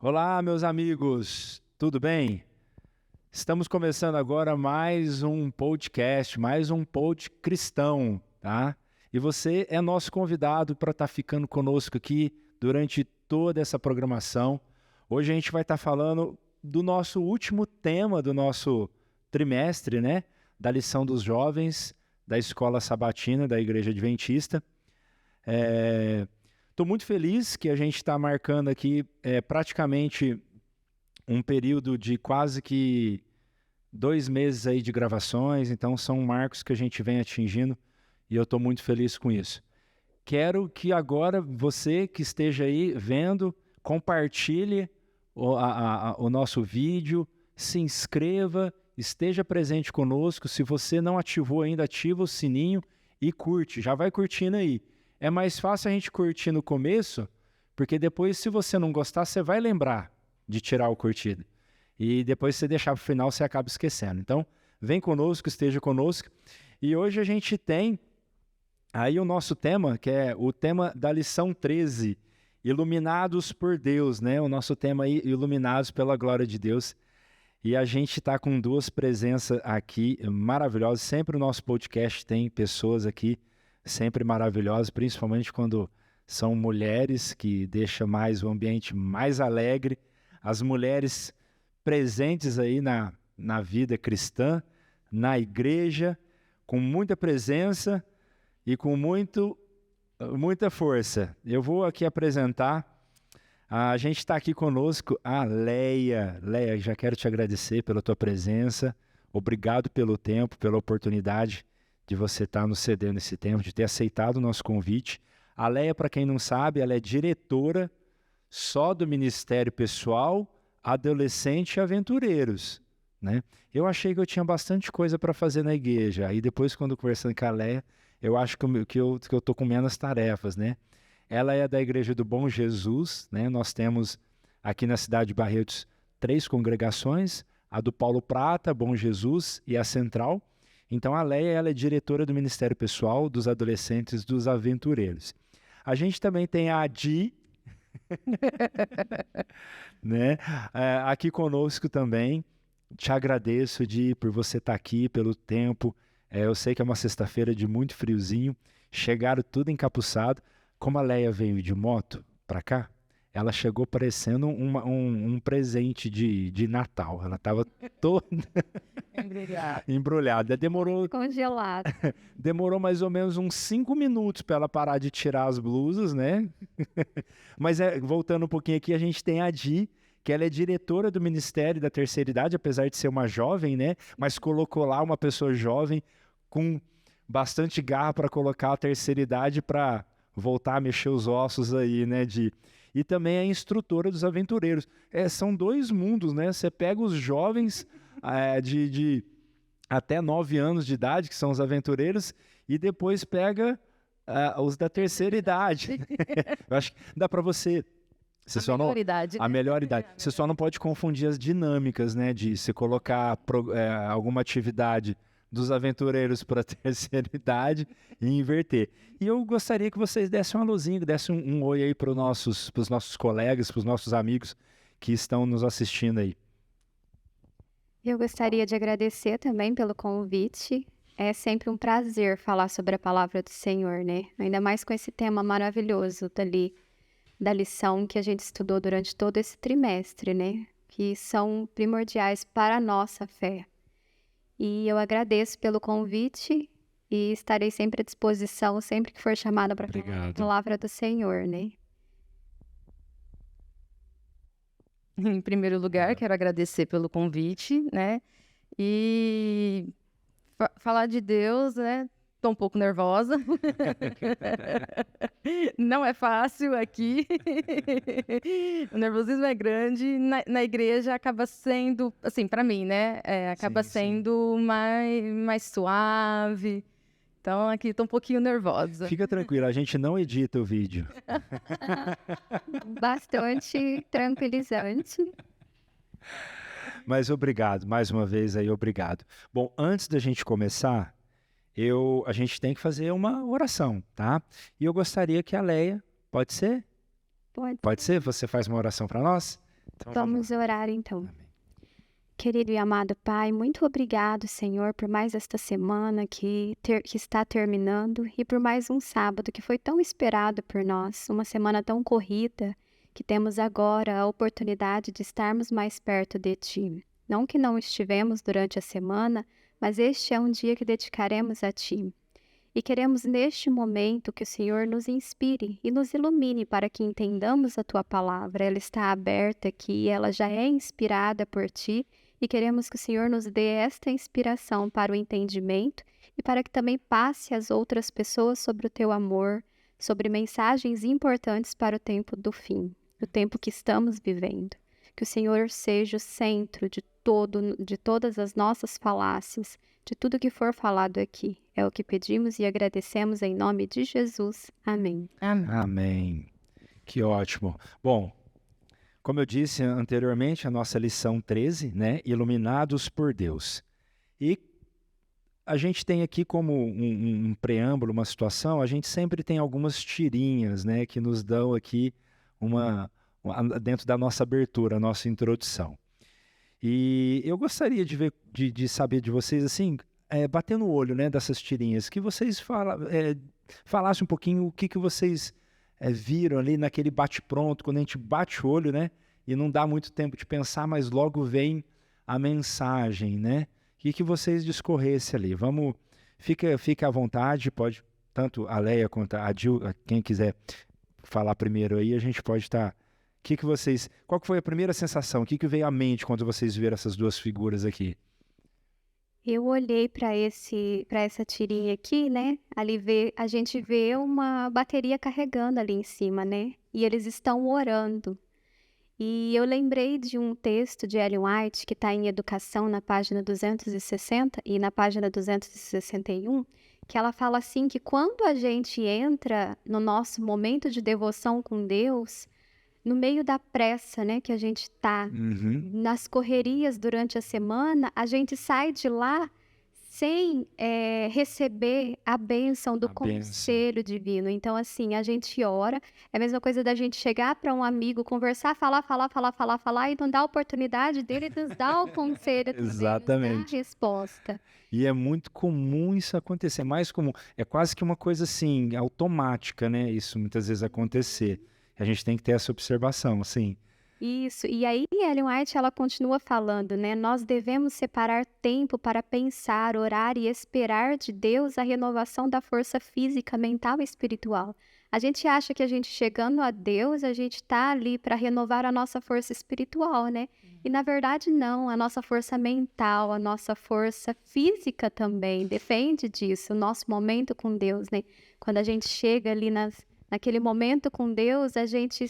Olá, meus amigos, tudo bem? Estamos começando agora mais um podcast, mais um pod cristão, tá? E você é nosso convidado para estar ficando conosco aqui durante toda essa programação. Hoje a gente vai estar falando do nosso último tema do nosso trimestre, né? Da lição dos jovens da Escola Sabatina da Igreja Adventista. Estou muito feliz que a gente está marcando aqui praticamente um período de quase que 2 meses aí de gravações, então são marcos que a gente vem atingindo e eu estou muito feliz com isso. Quero que agora você que esteja aí vendo, compartilhe o nosso vídeo, se inscreva, esteja presente conosco. Se você não ativou ainda, ativa o sininho e curte, já vai curtindo aí. É mais fácil a gente curtir no começo, porque depois, se você não gostar, você vai lembrar de tirar o curtido. E depois, se você deixar para o final, você acaba esquecendo. Então, vem conosco, esteja conosco. E hoje a gente tem aí o nosso tema, que é o tema da lição 13, Iluminados por Deus, né? O nosso tema aí, Iluminados pela Glória de Deus. E a gente está com duas presenças aqui maravilhosas. Sempre o nosso podcast tem pessoas aqui sempre maravilhosas, principalmente quando são mulheres, que deixa mais o ambiente mais alegre. As mulheres presentes aí na vida cristã, na igreja, com muita presença e com muita força. Eu vou aqui apresentar. A gente está aqui conosco a Leia. Leia, já quero te agradecer pela tua presença. Obrigado pelo tempo, pela oportunidade de você estar nos cedendo esse tempo, de ter aceitado o nosso convite. A Leia, para quem não sabe, ela é diretora só do Ministério Pessoal, Adolescente e Aventureiros, né? Eu achei que eu tinha bastante coisa para fazer na igreja. Aí depois, quando conversando com a Leia, eu acho que eu tô com menos tarefas, né? Ela é da Igreja do Bom Jesus, né? Nós temos aqui na cidade de Barretos 3 congregações, a do Paulo Prata, Bom Jesus e a Central. Então a Leia, ela é diretora do Ministério Pessoal dos Adolescentes dos Aventureiros. A gente também tem a Adi, né? Aqui conosco também. Te agradeço, Di, por você estar aqui, pelo tempo. Eu sei que é uma sexta-feira de muito friozinho. Chegaram tudo encapuçado. Como a Leia veio de moto para cá, ela chegou parecendo um presente de Natal. Ela estava toda embrulhada. Congelado. Demorou mais ou menos uns 5 minutos para ela parar de tirar as blusas, né? Mas voltando um pouquinho aqui, a gente tem a Di, que ela é diretora do Ministério da Terceira Idade, apesar de ser uma jovem, né? Mas colocou lá uma pessoa jovem com bastante garra para colocar a terceira idade para voltar a mexer os ossos aí, né, Di? E também é instrutora dos aventureiros. São dois mundos, né? Você pega os jovens de até 9 anos de idade, que são os aventureiros, e depois pega os da terceira idade. Eu acho que dá para você... Melhor idade. A melhor idade. Você só não pode confundir as dinâmicas, né? De se colocar alguma atividade dos aventureiros para a terceira idade e inverter. E eu gostaria que vocês dessem uma luzinha, dessem um oi aí para os nossos colegas, para os nossos amigos que estão nos assistindo aí. Eu gostaria de agradecer também pelo convite. É sempre um prazer falar sobre a palavra do Senhor, né? Ainda mais com esse tema maravilhoso da lição que a gente estudou durante todo esse trimestre, né? Que são primordiais para a nossa fé. E eu agradeço pelo convite e estarei sempre à disposição, sempre que for chamada para falar a palavra do Senhor, né? Em primeiro lugar, quero agradecer pelo convite, né? E falar de Deus, né? Tô um pouco nervosa. Não é fácil aqui. O nervosismo é grande. Na igreja acaba sendo, assim, para mim, né? Acaba sendo mais suave. Então, aqui tô um pouquinho nervosa. Fica tranquila, a gente não edita o vídeo. Bastante tranquilizante. Mas obrigado, mais uma vez aí, obrigado. Bom, antes da gente começar, a gente tem que fazer uma oração, tá? E eu gostaria que a Leia, pode ser? Pode. Pode ser? Você faz uma oração para nós? Então, Vamos orar então. Amém. Querido e amado Pai, muito obrigado, Senhor, por mais esta semana que está terminando e por mais um sábado que foi tão esperado por nós, uma semana tão corrida que temos agora a oportunidade de estarmos mais perto de Ti. Não que não estivemos durante a semana, mas este é um dia que dedicaremos a Ti. E queremos neste momento que o Senhor nos inspire e nos ilumine para que entendamos a Tua palavra. Ela está aberta aqui, ela já é inspirada por Ti. E queremos que o Senhor nos dê esta inspiração para o entendimento e para que também passe às outras pessoas sobre o Teu amor, sobre mensagens importantes para o tempo do fim, o tempo que estamos vivendo. Que o Senhor seja o centro de todas as nossas falácias, de tudo que for falado aqui. É o que pedimos e agradecemos em nome de Jesus. Amém. Amém. Amém. Que ótimo. Bom, como eu disse anteriormente, a nossa lição 13, né? Iluminados por Deus. E a gente tem aqui como um preâmbulo, uma situação, a gente sempre tem algumas tirinhas, né? Que nos dão aqui dentro da nossa abertura, a nossa introdução. E eu gostaria de saber de vocês, assim, batendo o olho, né, dessas tirinhas, que vocês falassem um pouquinho o que vocês viram ali naquele bate-pronto, quando a gente bate o olho, né, e não dá muito tempo de pensar, mas logo vem a mensagem, né, que vocês discorressem ali. Fica à vontade, pode, tanto a Leia quanto a Dil, quem quiser falar primeiro aí, a gente pode estar... Qual que foi a primeira sensação? O que veio à mente quando vocês viram essas duas figuras aqui? Eu olhei para essa tirinha aqui, né? A gente vê uma bateria carregando ali em cima, né? E eles estão orando. E eu lembrei de um texto de Ellen White que está em Educação na página 260 e na página 261, que ela fala assim que quando a gente entra no nosso momento de devoção com Deus, no meio da pressa, né, que a gente está, nas correrias durante a semana, a gente sai de lá sem receber a bênção do conselho divino. Então, assim, a gente ora, é a mesma coisa da gente chegar para um amigo, conversar, falar, e não dar a oportunidade dele nos dar o conselho, Exatamente. nos dar a resposta. E é muito comum isso acontecer, mais comum, é quase que uma coisa assim, automática, né, isso muitas vezes acontecer. A gente tem que ter essa observação, sim. Isso, e aí Ellen White, ela continua falando, né? Nós devemos separar tempo para pensar, orar e esperar de Deus a renovação da força física, mental e espiritual. A gente acha que a gente chegando a Deus, a gente está ali para renovar a nossa força espiritual, né? E na verdade não, a nossa força mental, a nossa força física também depende disso, o nosso momento com Deus, né? Quando a gente chega ali naquele momento com Deus, a gente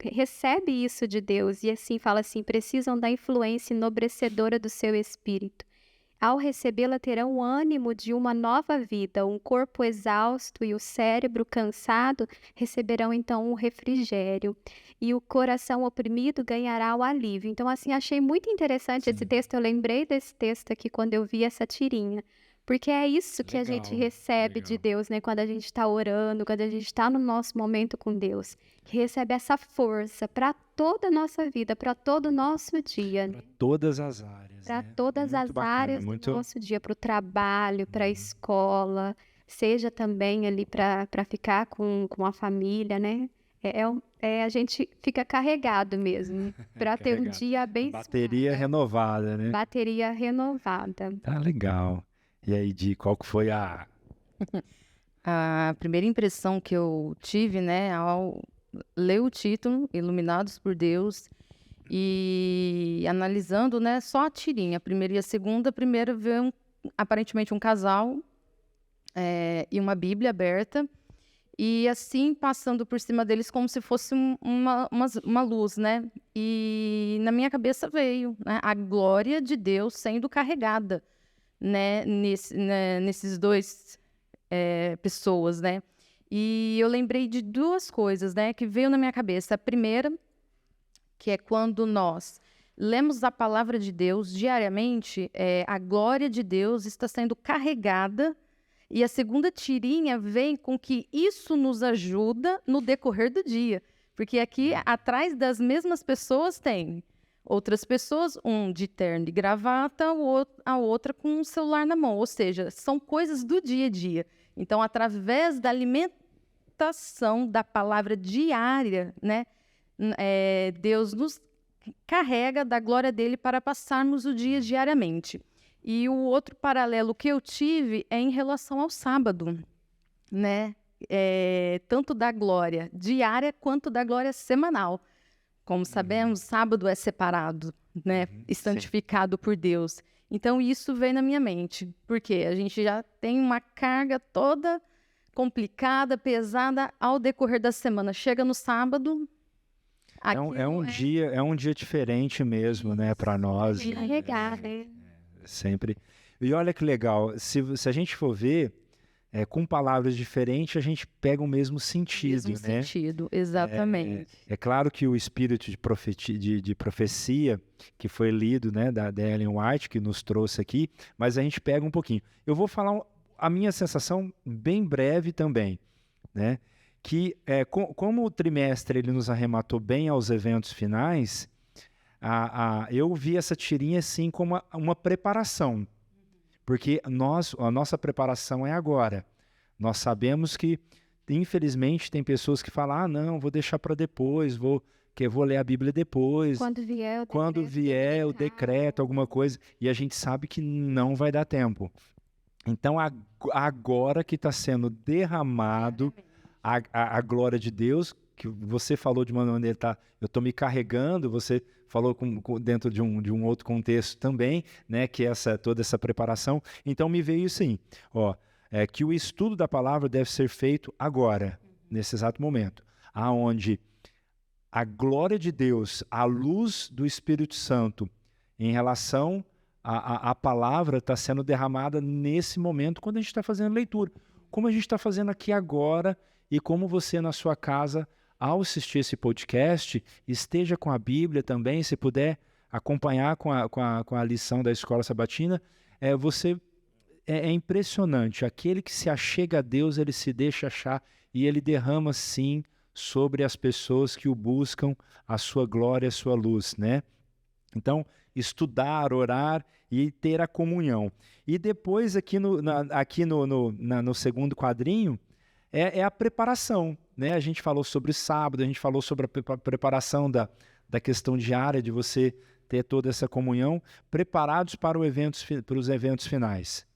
recebe isso de Deus e assim fala assim, precisam da influência enobrecedora do seu espírito. Ao recebê-la terão o ânimo de uma nova vida, um corpo exausto e o cérebro cansado receberão então um refrigério e o coração oprimido ganhará o alívio. Então assim, achei muito interessante esse texto, eu lembrei desse texto aqui quando eu vi essa tirinha. Porque é isso que a gente recebe de Deus, né? Quando a gente está orando, quando a gente está no nosso momento com Deus. Que recebe essa força para toda a nossa vida, para todo o nosso dia. Para todas as áreas. Para né? todas Muito as bacana, áreas do nosso dia. Para o trabalho, para a escola, seja também ali para ficar com a família, né? A gente fica carregado mesmo, para ter um dia abençoado. Bateria renovada, né? Bateria renovada. Tá legal. E aí, Di, qual que foi a primeira impressão que eu tive, né, ao ler o título, Iluminados por Deus, e analisando, né, só a tirinha, a primeira e a segunda. A primeira veio aparentemente um casal e uma Bíblia aberta, e assim passando por cima deles como se fosse uma luz, né? E na minha cabeça veio, né, a glória de Deus sendo carregada, né, nesses dois pessoas, né? E eu lembrei de duas coisas, né, que veio na minha cabeça. A primeira, que é quando nós lemos a palavra de Deus diariamente, a glória de Deus está sendo carregada. E a segunda tirinha vem com que isso nos ajuda no decorrer do dia. Porque aqui, atrás das mesmas pessoas, tem outras pessoas, um de terno e gravata, a outra com um celular na mão. Ou seja, são coisas do dia a dia. Então, através da alimentação da palavra diária, né, Deus nos carrega da glória dele para passarmos o dia diariamente. E o outro paralelo que eu tive é em relação ao sábado, né? Tanto da glória diária quanto da glória semanal. Como sabemos, sábado é separado, né? E santificado por Deus. Então, isso veio na minha mente, porque a gente já tem uma carga toda complicada, pesada ao decorrer da semana. Chega no sábado... É um dia diferente mesmo, né, para nós. Carregar, né? Sempre. E olha que legal, se a gente for ver, com palavras diferentes, a gente pega o mesmo sentido, Mesmo né? sentido, exatamente. É claro que o espírito de profecia, que foi lido, né, da Ellen White, que nos trouxe aqui, mas a gente pega um pouquinho. Eu vou falar a minha sensação bem breve também, né? Que como o trimestre ele nos arrematou bem aos eventos finais, eu vi essa tirinha assim como uma preparação, porque a nossa preparação é agora. Nós sabemos que, infelizmente, tem pessoas que falam, não, vou deixar para depois, vou ler a Bíblia depois, Quando vier o decreto, alguma coisa, e a gente sabe que não vai dar tempo. Então, agora que está sendo derramado a glória de Deus, que você falou de uma maneira, eu estou me carregando, você falou dentro de um outro contexto também, né, que toda essa preparação. Então me veio assim, que o estudo da palavra deve ser feito agora, nesse exato momento, aonde a glória de Deus, a luz do Espírito Santo, em relação à palavra, está sendo derramada nesse momento, quando a gente está fazendo leitura. Como a gente está fazendo aqui agora, e como você na sua casa, ao assistir esse podcast, esteja com a Bíblia também, se puder acompanhar com a lição da Escola Sabatina, é impressionante. Aquele que se achega a Deus, ele se deixa achar e ele derrama, sim, sobre as pessoas que o buscam a sua glória, a sua luz, né? Então, estudar, orar e ter a comunhão. E depois, aqui no segundo quadrinho, é a preparação, né? A gente falou sobre sábado, a gente falou sobre a preparação da questão diária, de você ter toda essa comunhão, preparados para os eventos finais,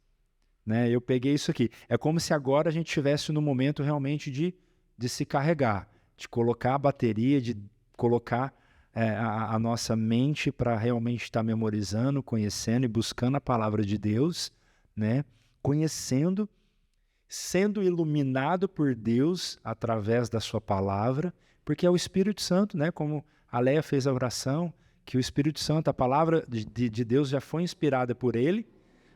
né? Eu peguei isso aqui. É como se agora a gente estivesse no momento realmente de se carregar, de colocar a bateria, de colocar a nossa mente para realmente estar memorizando, conhecendo e buscando a palavra de Deus, né? Conhecendo, sendo iluminado por Deus através da sua palavra, porque é o Espírito Santo, né? Como a Leia fez a oração, que o Espírito Santo, a palavra de Deus já foi inspirada por ele,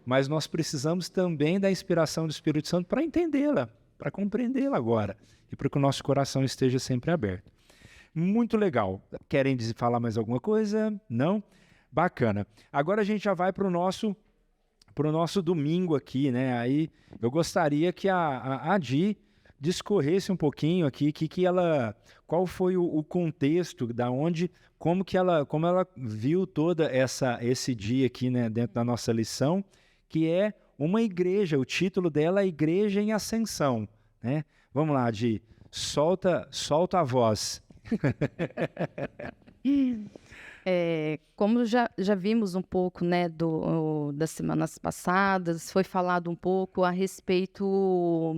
mas nós precisamos também da inspiração do Espírito Santo para entendê-la, para compreendê-la agora, e para que o nosso coração esteja sempre aberto. Muito legal. Querem falar mais alguma coisa? Não? Bacana. Agora a gente já vai para o nosso domingo aqui, né? Aí eu gostaria que a Di discorresse um pouquinho aqui, qual foi o contexto, como ela viu toda esse dia aqui, né, dentro da nossa lição, que é uma igreja, o título dela é Igreja em Ascensão, né? Vamos lá, Di, solta a voz. Como já vimos um pouco, né, das semanas passadas, foi falado um pouco a respeito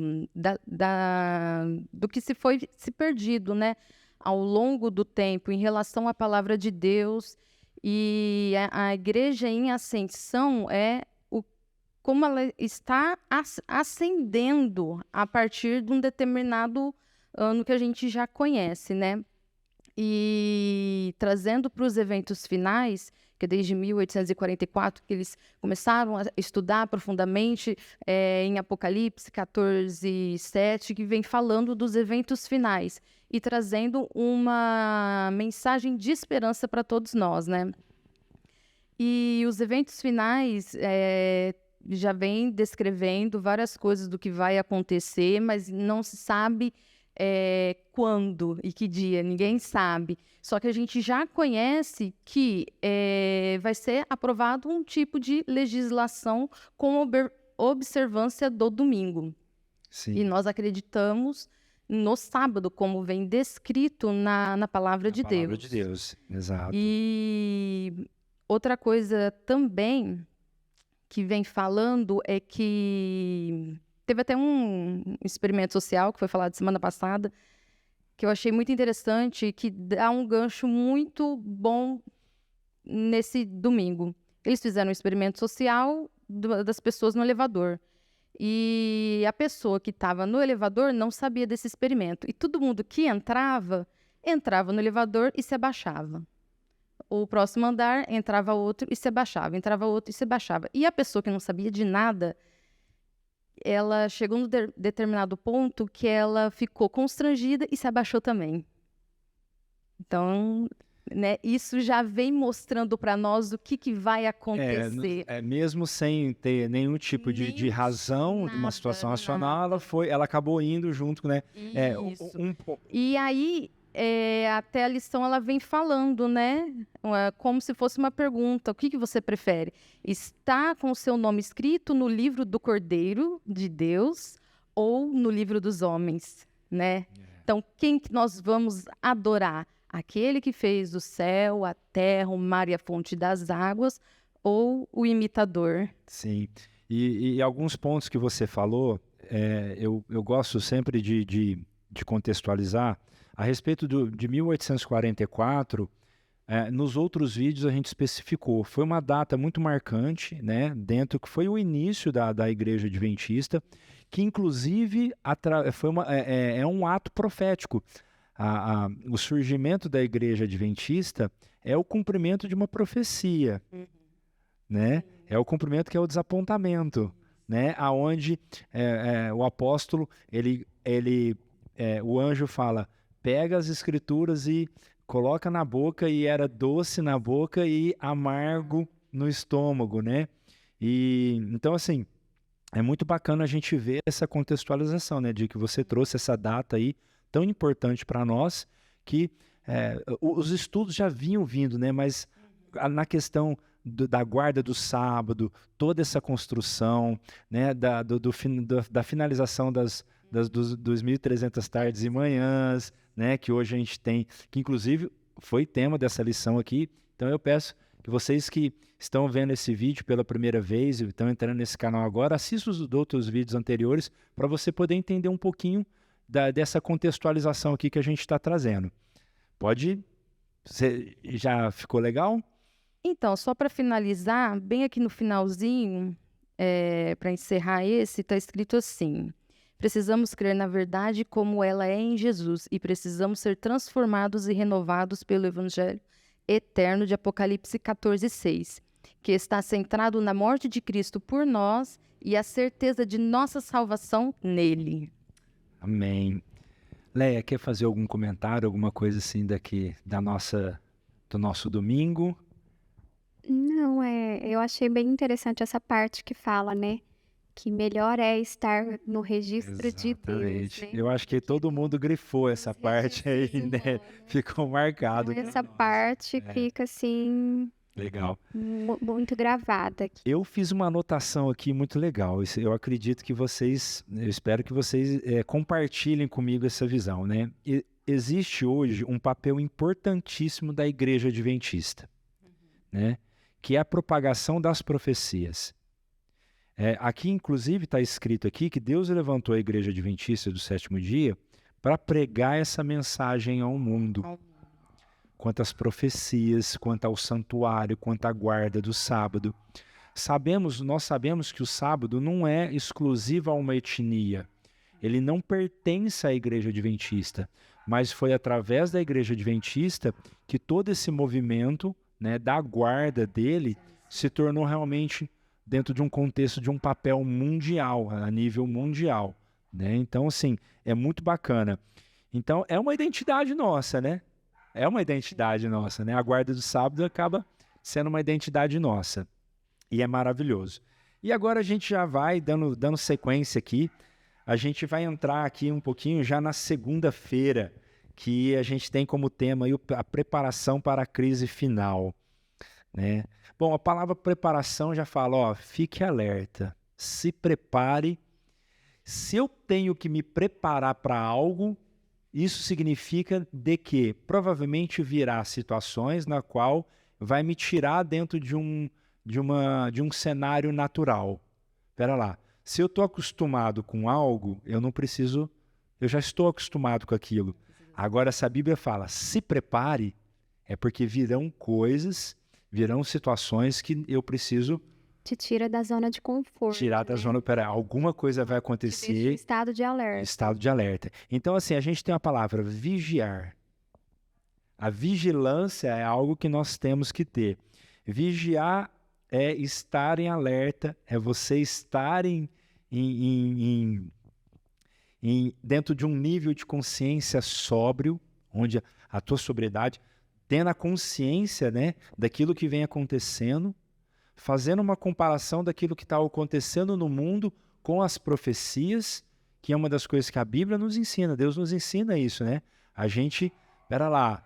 do que se perdido, né, ao longo do tempo em relação à palavra de Deus, e a igreja em ascensão como ela está ascendendo a partir de um determinado ano que a gente já conhece, né? E trazendo para os eventos finais, que é desde 1844 que eles começaram a estudar profundamente em Apocalipse 14:7, que vem falando dos eventos finais e trazendo uma mensagem de esperança para todos nós, né? E os eventos finais já vem descrevendo várias coisas do que vai acontecer, mas não se sabe quando e que dia, ninguém sabe. Só que a gente já conhece que vai ser aprovado um tipo de legislação com observância do domingo. Sim. E nós acreditamos no sábado, como vem descrito na palavra de Deus. Palavra de Deus, exato. E outra coisa também que vem falando é que teve até um experimento social que foi falado semana passada, que eu achei muito interessante, que dá um gancho muito bom nesse domingo. Eles fizeram um experimento social das pessoas no elevador. E a pessoa que estava no elevador não sabia desse experimento. E todo mundo que entrava no elevador e se abaixava. O próximo andar, entrava outro e se abaixava. Entrava outro e se abaixava. E a pessoa que não sabia de nada, ela chegou num determinado ponto que ela ficou constrangida e se abaixou também. Então, né, isso já vem mostrando para nós o que vai acontecer. Mesmo sem ter nenhum tipo de razão de uma situação racional, ela acabou indo junto, né? Isso. E aí, até a lição ela vem falando, né? Como se fosse uma pergunta: o que você prefere? Está com o seu nome escrito no livro do Cordeiro de Deus ou no livro dos homens, né? Então, quem que nós vamos adorar? Aquele que fez o céu, a terra, o mar e a fonte das águas, ou o imitador? Sim. E alguns pontos que você falou, eu gosto sempre de contextualizar. A respeito de 1844, nos outros vídeos a gente especificou. Foi uma data muito marcante, né, que foi o início da Igreja Adventista, que inclusive é um ato profético. O surgimento da Igreja Adventista é o cumprimento de uma profecia, né? É o cumprimento que é o desapontamento, né? Aonde o apóstolo, o anjo fala, pega as escrituras e coloca na boca, e era doce na boca e amargo no estômago, né? E então, assim, é muito bacana a gente ver essa contextualização, né? De que você trouxe essa data aí tão importante para nós, que os estudos já vinham vindo, né? Mas na questão da guarda do sábado, toda essa construção, né? Da finalização dos 2.300 tardes e manhãs, né? Que hoje a gente tem, que inclusive foi tema dessa lição aqui. Então eu peço que vocês que estão vendo esse vídeo pela primeira vez e estão entrando nesse canal agora, assistam os outros vídeos anteriores para você poder entender um pouquinho dessa contextualização aqui que a gente está trazendo. Já ficou legal? Então, só para finalizar, bem aqui no finalzinho, para encerrar está escrito assim: precisamos crer na verdade como ela é em Jesus e precisamos ser transformados e renovados pelo Evangelho eterno de Apocalipse 14:6, que está centrado na morte de Cristo por nós e a certeza de nossa salvação nele. Amém. Leia, quer fazer algum comentário, alguma coisa assim do nosso domingo? Não, eu achei bem interessante essa parte que fala, né? Que melhor é estar no registro de Deus, né? Eu acho que todo mundo grifou essa parte aí, né? Ficou marcado. Então, essa parte fica assim... Legal. Muito gravada aqui. Eu fiz uma anotação aqui muito legal. Eu acredito que eu espero que vocês compartilhem comigo essa visão, né? Existe hoje um papel importantíssimo da Igreja Adventista, né? Que é a propagação das profecias. Aqui, inclusive, está escrito aqui que Deus levantou a Igreja Adventista do sétimo dia para pregar essa mensagem ao mundo. Quanto às profecias, quanto ao santuário, quanto à guarda do sábado. Nós sabemos que o sábado não é exclusivo a uma etnia. Ele não pertence à Igreja Adventista, mas foi através da Igreja Adventista que todo esse movimento, né, da guarda dele se tornou realmente dentro de um contexto de um papel mundial, a nível mundial, né? Então, assim, é muito bacana. Então, é uma identidade nossa, né? É uma identidade nossa, né? A guarda do sábado acaba sendo uma identidade nossa. E é maravilhoso. E agora a gente já vai dando sequência aqui a gente vai entrar aqui um pouquinho já na segunda-feira, que a gente tem como tema aí a preparação para a crise final, né? Bom, a palavra preparação já fala, ó, fique alerta, se prepare. Se eu tenho que me preparar para algo, isso significa de que provavelmente virá situações na qual vai me tirar dentro de um cenário natural. Espera lá, se eu estou acostumado com algo, eu não preciso, eu já estou acostumado com aquilo. Agora, se a Bíblia fala, se prepare, é porque virão coisas, virão situações que eu preciso Te tira da zona de conforto, tirar da né? zona, pera, alguma coisa vai Te deixa em acontecer, estado de alerta. estado de alerta. Então, assim, a gente tem a palavra vigiar. A vigilância é algo que nós temos que ter. Vigiar é estar em alerta, é você estar dentro de um nível de consciência sóbrio, onde a tua sobriedade, tendo a consciência, né, daquilo que vem acontecendo, fazendo uma comparação daquilo que está acontecendo no mundo com as profecias, que é uma das coisas que a Bíblia nos ensina. Deus nos ensina isso, né? A gente, pera lá,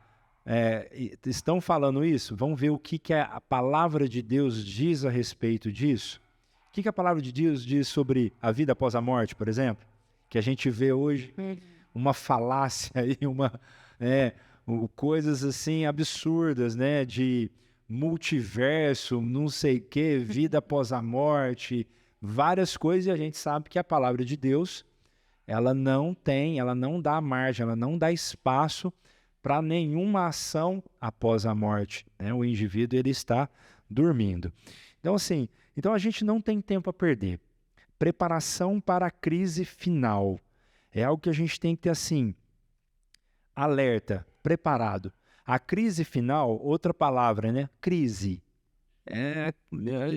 estão falando isso? Vamos ver o que a palavra de Deus diz a respeito disso. O que a palavra de Deus diz sobre a vida após a morte, por exemplo? Que a gente vê hoje uma falácia aí, coisas assim absurdas, né? De multiverso, não sei o quê, vida após a morte, várias coisas, e a gente sabe que a palavra de Deus, ela não dá margem, ela não dá espaço para nenhuma ação após a morte, né? O indivíduo, ele está dormindo. Então, assim, a gente não tem tempo a perder. Preparação para a crise final. É algo que a gente tem que ter, assim, alerta, preparado. A crise final, outra palavra, né? Crise.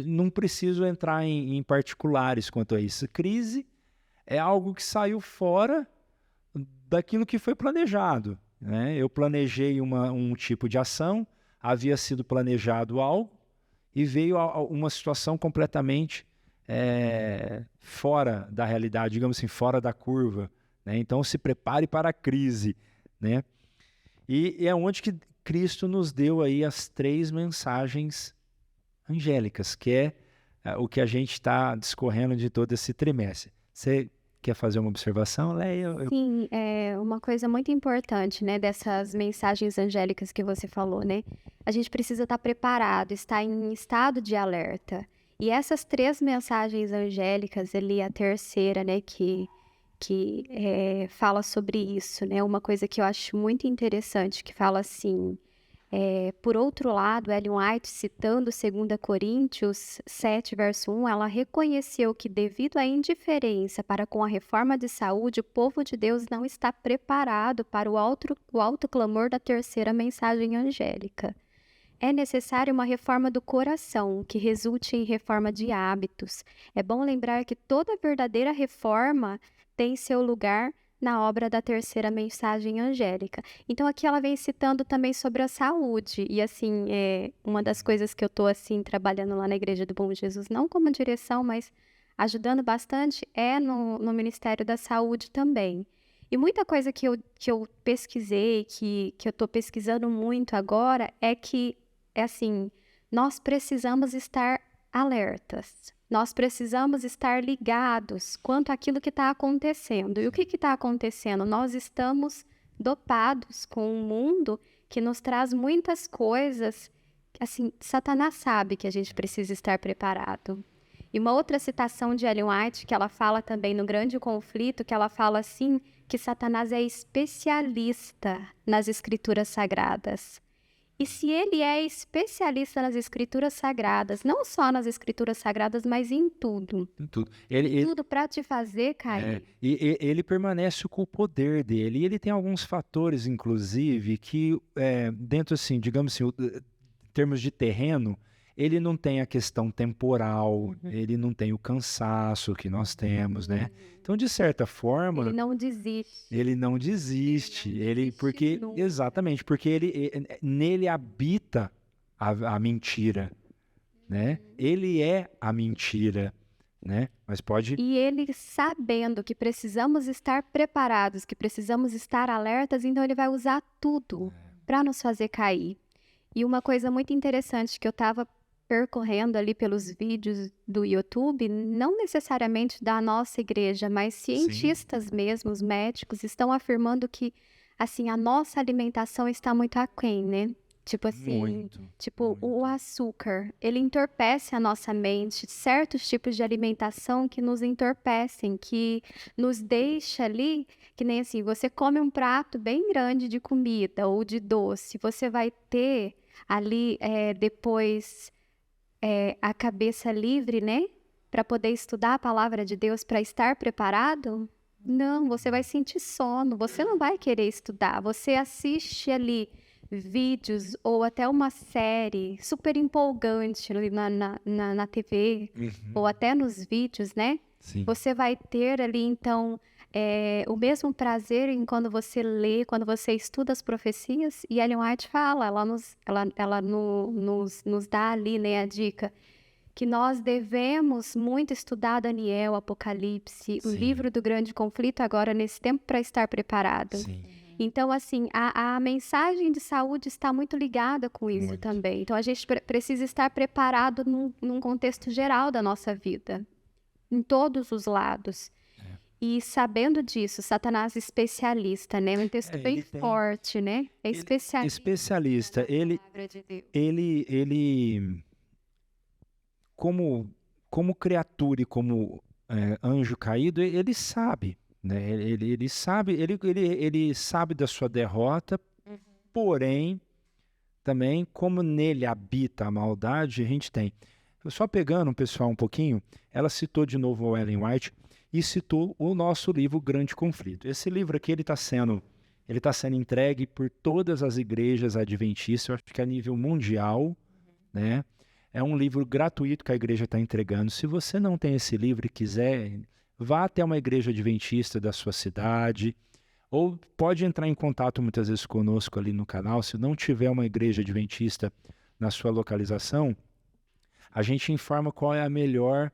Não preciso entrar em particulares quanto a isso. Crise é algo que saiu fora daquilo que foi planejado, né? Eu planejei um tipo de ação, havia sido planejado algo e veio uma situação completamente fora da realidade, digamos assim, fora da curva, né? Então se prepare para a crise, né? E é onde que Cristo nos deu aí as 3 mensagens angélicas, que é o que a gente está discorrendo de todo esse trimestre. Você quer fazer uma observação, Leia? Sim, é uma coisa muito importante, né, dessas mensagens angélicas que você falou, né? A gente precisa estar preparado, estar em estado de alerta. E essas 3 mensagens angélicas, ali, a terceira, né, que fala sobre isso, né? Uma coisa que eu acho muito interessante, que fala assim, por outro lado, Ellen White, citando 2 Coríntios 7, verso 1, ela reconheceu que devido à indiferença para com a reforma de saúde, o povo de Deus não está preparado para o alto clamor da terceira mensagem angélica. É necessária uma reforma do coração, que resulte em reforma de hábitos. É bom lembrar que toda verdadeira reforma tem seu lugar na obra da terceira mensagem angélica. Então, aqui ela vem citando também sobre a saúde. E, assim, uma das coisas que eu estou, assim, trabalhando lá na Igreja do Bom Jesus, não como direção, mas ajudando bastante, é no Ministério da Saúde também. E muita coisa que eu pesquisei, que eu estou pesquisando muito agora, é que, assim, nós precisamos estar alertas. Nós precisamos estar ligados quanto àquilo que está acontecendo. E o que está acontecendo? Nós estamos dopados com um mundo que nos traz muitas coisas. Assim, Satanás sabe que a gente precisa estar preparado. E uma outra citação de Ellen White, que ela fala também no Grande Conflito, que ela fala assim, que Satanás é especialista nas Escrituras Sagradas. E se ele é especialista nas Escrituras Sagradas, não só nas Escrituras Sagradas, mas em tudo. Em tudo. Tudo para te fazer cair. E ele permanece com o poder dele. E ele tem alguns fatores, inclusive, que dentro, assim, digamos assim, em termos de terreno, ele não tem a questão temporal, ele não tem o cansaço que nós temos, né? Então, de certa forma... Ele não desiste. Ele não desiste. Nunca. Exatamente, porque nele habita a mentira, né? Ele é a mentira. né? Mas pode... E ele sabendo que precisamos estar preparados, que precisamos estar alertas, então ele vai usar tudo para nos fazer cair. E uma coisa muito interessante que eu estava percorrendo ali pelos vídeos do YouTube, não necessariamente da nossa igreja, mas cientistas mesmo, os médicos, estão afirmando que, assim, a nossa alimentação está muito aquém, né? Tipo assim, o açúcar, ele entorpece a nossa mente, certos tipos de alimentação que nos entorpecem, que nos deixa ali, que nem assim, você come um prato bem grande de comida ou de doce, você vai ter ali depois a cabeça livre, né? Para poder estudar a palavra de Deus, para estar preparado? Não, você vai sentir sono, você não vai querer estudar, você assiste ali vídeos ou até uma série super empolgante ali na TV ou até nos vídeos, né? Sim. Você vai ter ali, então, o mesmo prazer em quando você lê, quando você estuda as profecias. E Ellen White fala, ela nos dá ali, né, a dica que nós devemos muito estudar Daniel, Apocalipse, o livro do grande conflito agora nesse tempo para estar preparado. Sim. Então, assim, a mensagem de saúde está muito ligada com isso também. Então, a gente precisa estar preparado num contexto geral da nossa vida, em todos os lados. E sabendo disso, Satanás é especialista, né? Um texto bem forte, né? É especialista. Ele como criatura e como anjo caído, ele sabe. Né? Ele sabe da sua derrota, porém, também, como nele habita a maldade, a gente tem. Só pegando, pessoal, um pouquinho, ela citou de novo a Ellen White e citou o nosso livro Grande Conflito. Esse livro aqui, ele está sendo entregue por todas as igrejas adventistas, eu acho que a nível mundial, né? É um livro gratuito que a igreja está entregando. Se você não tem esse livro e quiser... Vá até uma igreja adventista da sua cidade, ou pode entrar em contato muitas vezes conosco ali no canal. Se não tiver uma igreja adventista na sua localização, a gente informa qual é a melhor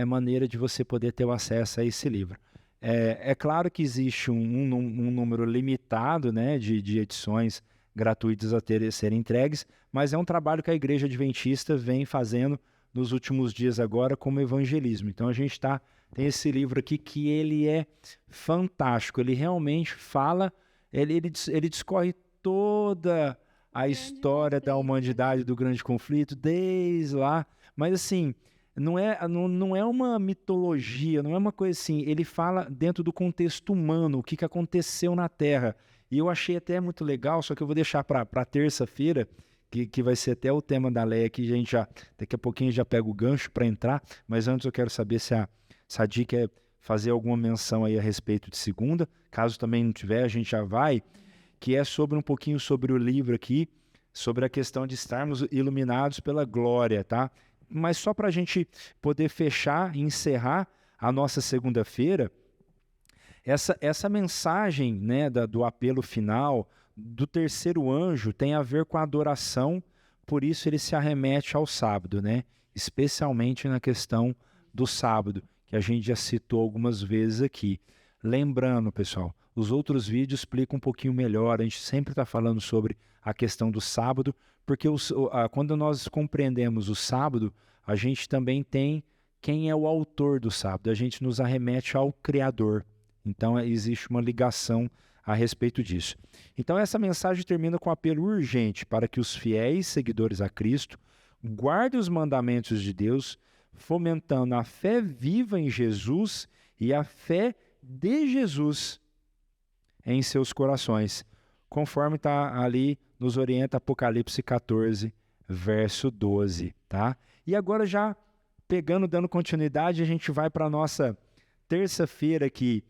maneira de você poder ter o acesso a esse livro. É claro que existe um número limitado, né, de edições gratuitas a serem entregues, mas é um trabalho que a igreja adventista vem fazendo nos últimos dias agora como evangelismo. Então a gente tem esse livro aqui que ele é fantástico, ele realmente fala, ele discorre toda a história da humanidade, do grande conflito, desde lá, mas assim, não é uma mitologia, não é uma coisa assim, ele fala dentro do contexto humano, o que aconteceu na Terra, e eu achei até muito legal, só que eu vou deixar para terça-feira, que vai ser até o tema da Leia, que a gente daqui a pouquinho já pega o gancho para entrar, mas antes eu quero saber se a Sadi quer fazer alguma menção aí a respeito de segunda. Caso também não tiver, a gente já vai, que é um pouquinho sobre o livro aqui, sobre a questão de estarmos iluminados pela glória, tá? Mas só para a gente poder fechar e encerrar a nossa segunda-feira, essa mensagem, né, do apelo final, do terceiro anjo, tem a ver com a adoração, por isso ele se arremete ao sábado, né? Especialmente na questão do sábado, que a gente já citou algumas vezes aqui. Lembrando, pessoal, os outros vídeos explicam um pouquinho melhor, a gente sempre está falando sobre a questão do sábado, porque quando nós compreendemos o sábado, a gente também tem quem é o autor do sábado, a gente nos arremete ao Criador. Então existe uma ligação a respeito disso. Então essa mensagem termina com um apelo urgente para que os fiéis seguidores a Cristo guardem os mandamentos de Deus, fomentando a fé viva em Jesus e a fé de Jesus em seus corações, conforme está ali, nos orienta Apocalipse 14, verso 12, tá? E agora já dando continuidade, a gente vai para a nossa terça-feira aqui,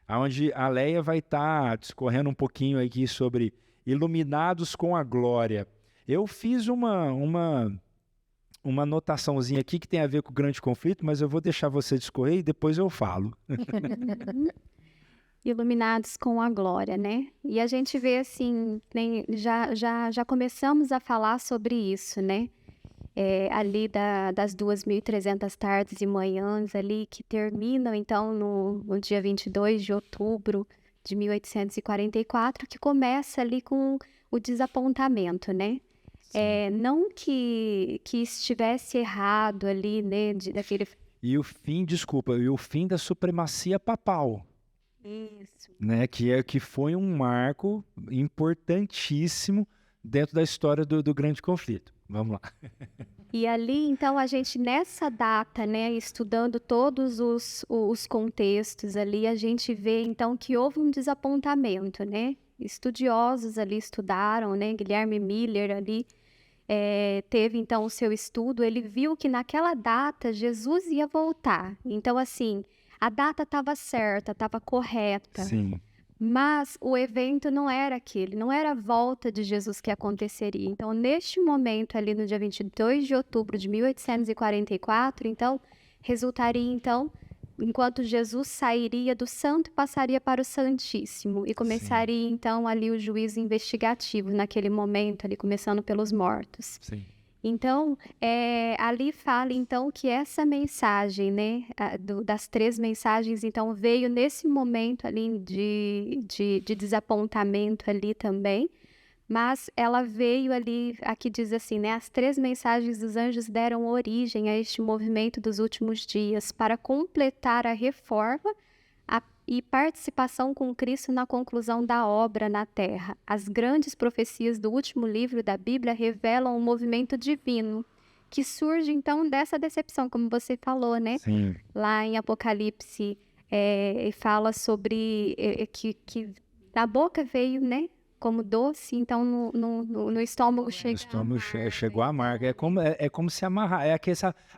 onde a Leia vai estar discorrendo um pouquinho aqui sobre iluminados com a glória. Eu fiz uma anotaçãozinha aqui que tem a ver com o grande conflito, mas eu vou deixar você discorrer e depois eu falo. Iluminados com a glória, né? E a gente vê assim, já começamos a falar sobre isso, né? ali das 2.300 tardes e manhãs ali, que terminam, então, no dia 22 de outubro de 1844, que começa ali com o desapontamento, né? Não que estivesse errado ali, né, daquele... E o fim da supremacia papal, Isso. né? Que foi um marco importantíssimo dentro da história do grande conflito. Vamos lá. E ali, então, a gente, nessa data, né, estudando todos os contextos ali, a gente vê, então, que houve um desapontamento, né? Estudiosos ali estudaram, né? Guilherme Miller ali teve, então, o seu estudo. Ele viu que naquela data Jesus ia voltar. Então, assim, a data estava certa, estava correta. Sim. Mas o evento não era aquele, não era a volta de Jesus que aconteceria. Então, neste momento, ali no dia 22 de outubro de 1844, então, resultaria, então, enquanto Jesus sairia do santo, passaria para o santíssimo. E começaria, então, ali o juízo investigativo, naquele momento, ali começando pelos mortos. Sim. Então, ali fala, então, que essa mensagem, né, das 3 mensagens, então, veio nesse momento ali de desapontamento ali também, mas ela veio ali, aqui diz assim, né, as 3 mensagens dos anjos deram origem a este movimento dos últimos dias para completar a reforma e participação com Cristo na conclusão da obra na Terra. As grandes profecias do último livro da Bíblia revelam um movimento divino que surge, então, dessa decepção, como você falou, né? Sim. Lá em Apocalipse, fala sobre que da boca veio, né? Como doce, então no estômago chega. O estômago chegou a amarga. É como se amarrar.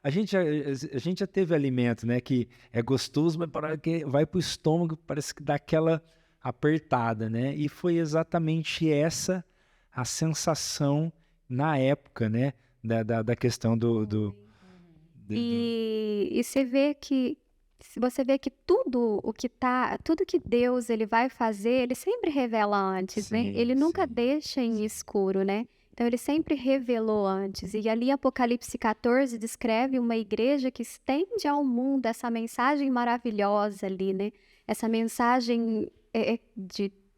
A gente já teve alimento, né? Que é gostoso, mas que vai pro estômago, parece que dá aquela apertada, né? E foi exatamente essa a sensação na época, né? Da questão E você vê que tudo que Deus ele vai fazer, ele sempre revela antes, né? Sim, Ele nunca sim. deixa em escuro, né? Então ele sempre revelou antes. E ali Apocalipse 14 descreve uma igreja que estende ao mundo essa mensagem maravilhosa ali, né? Essa mensagem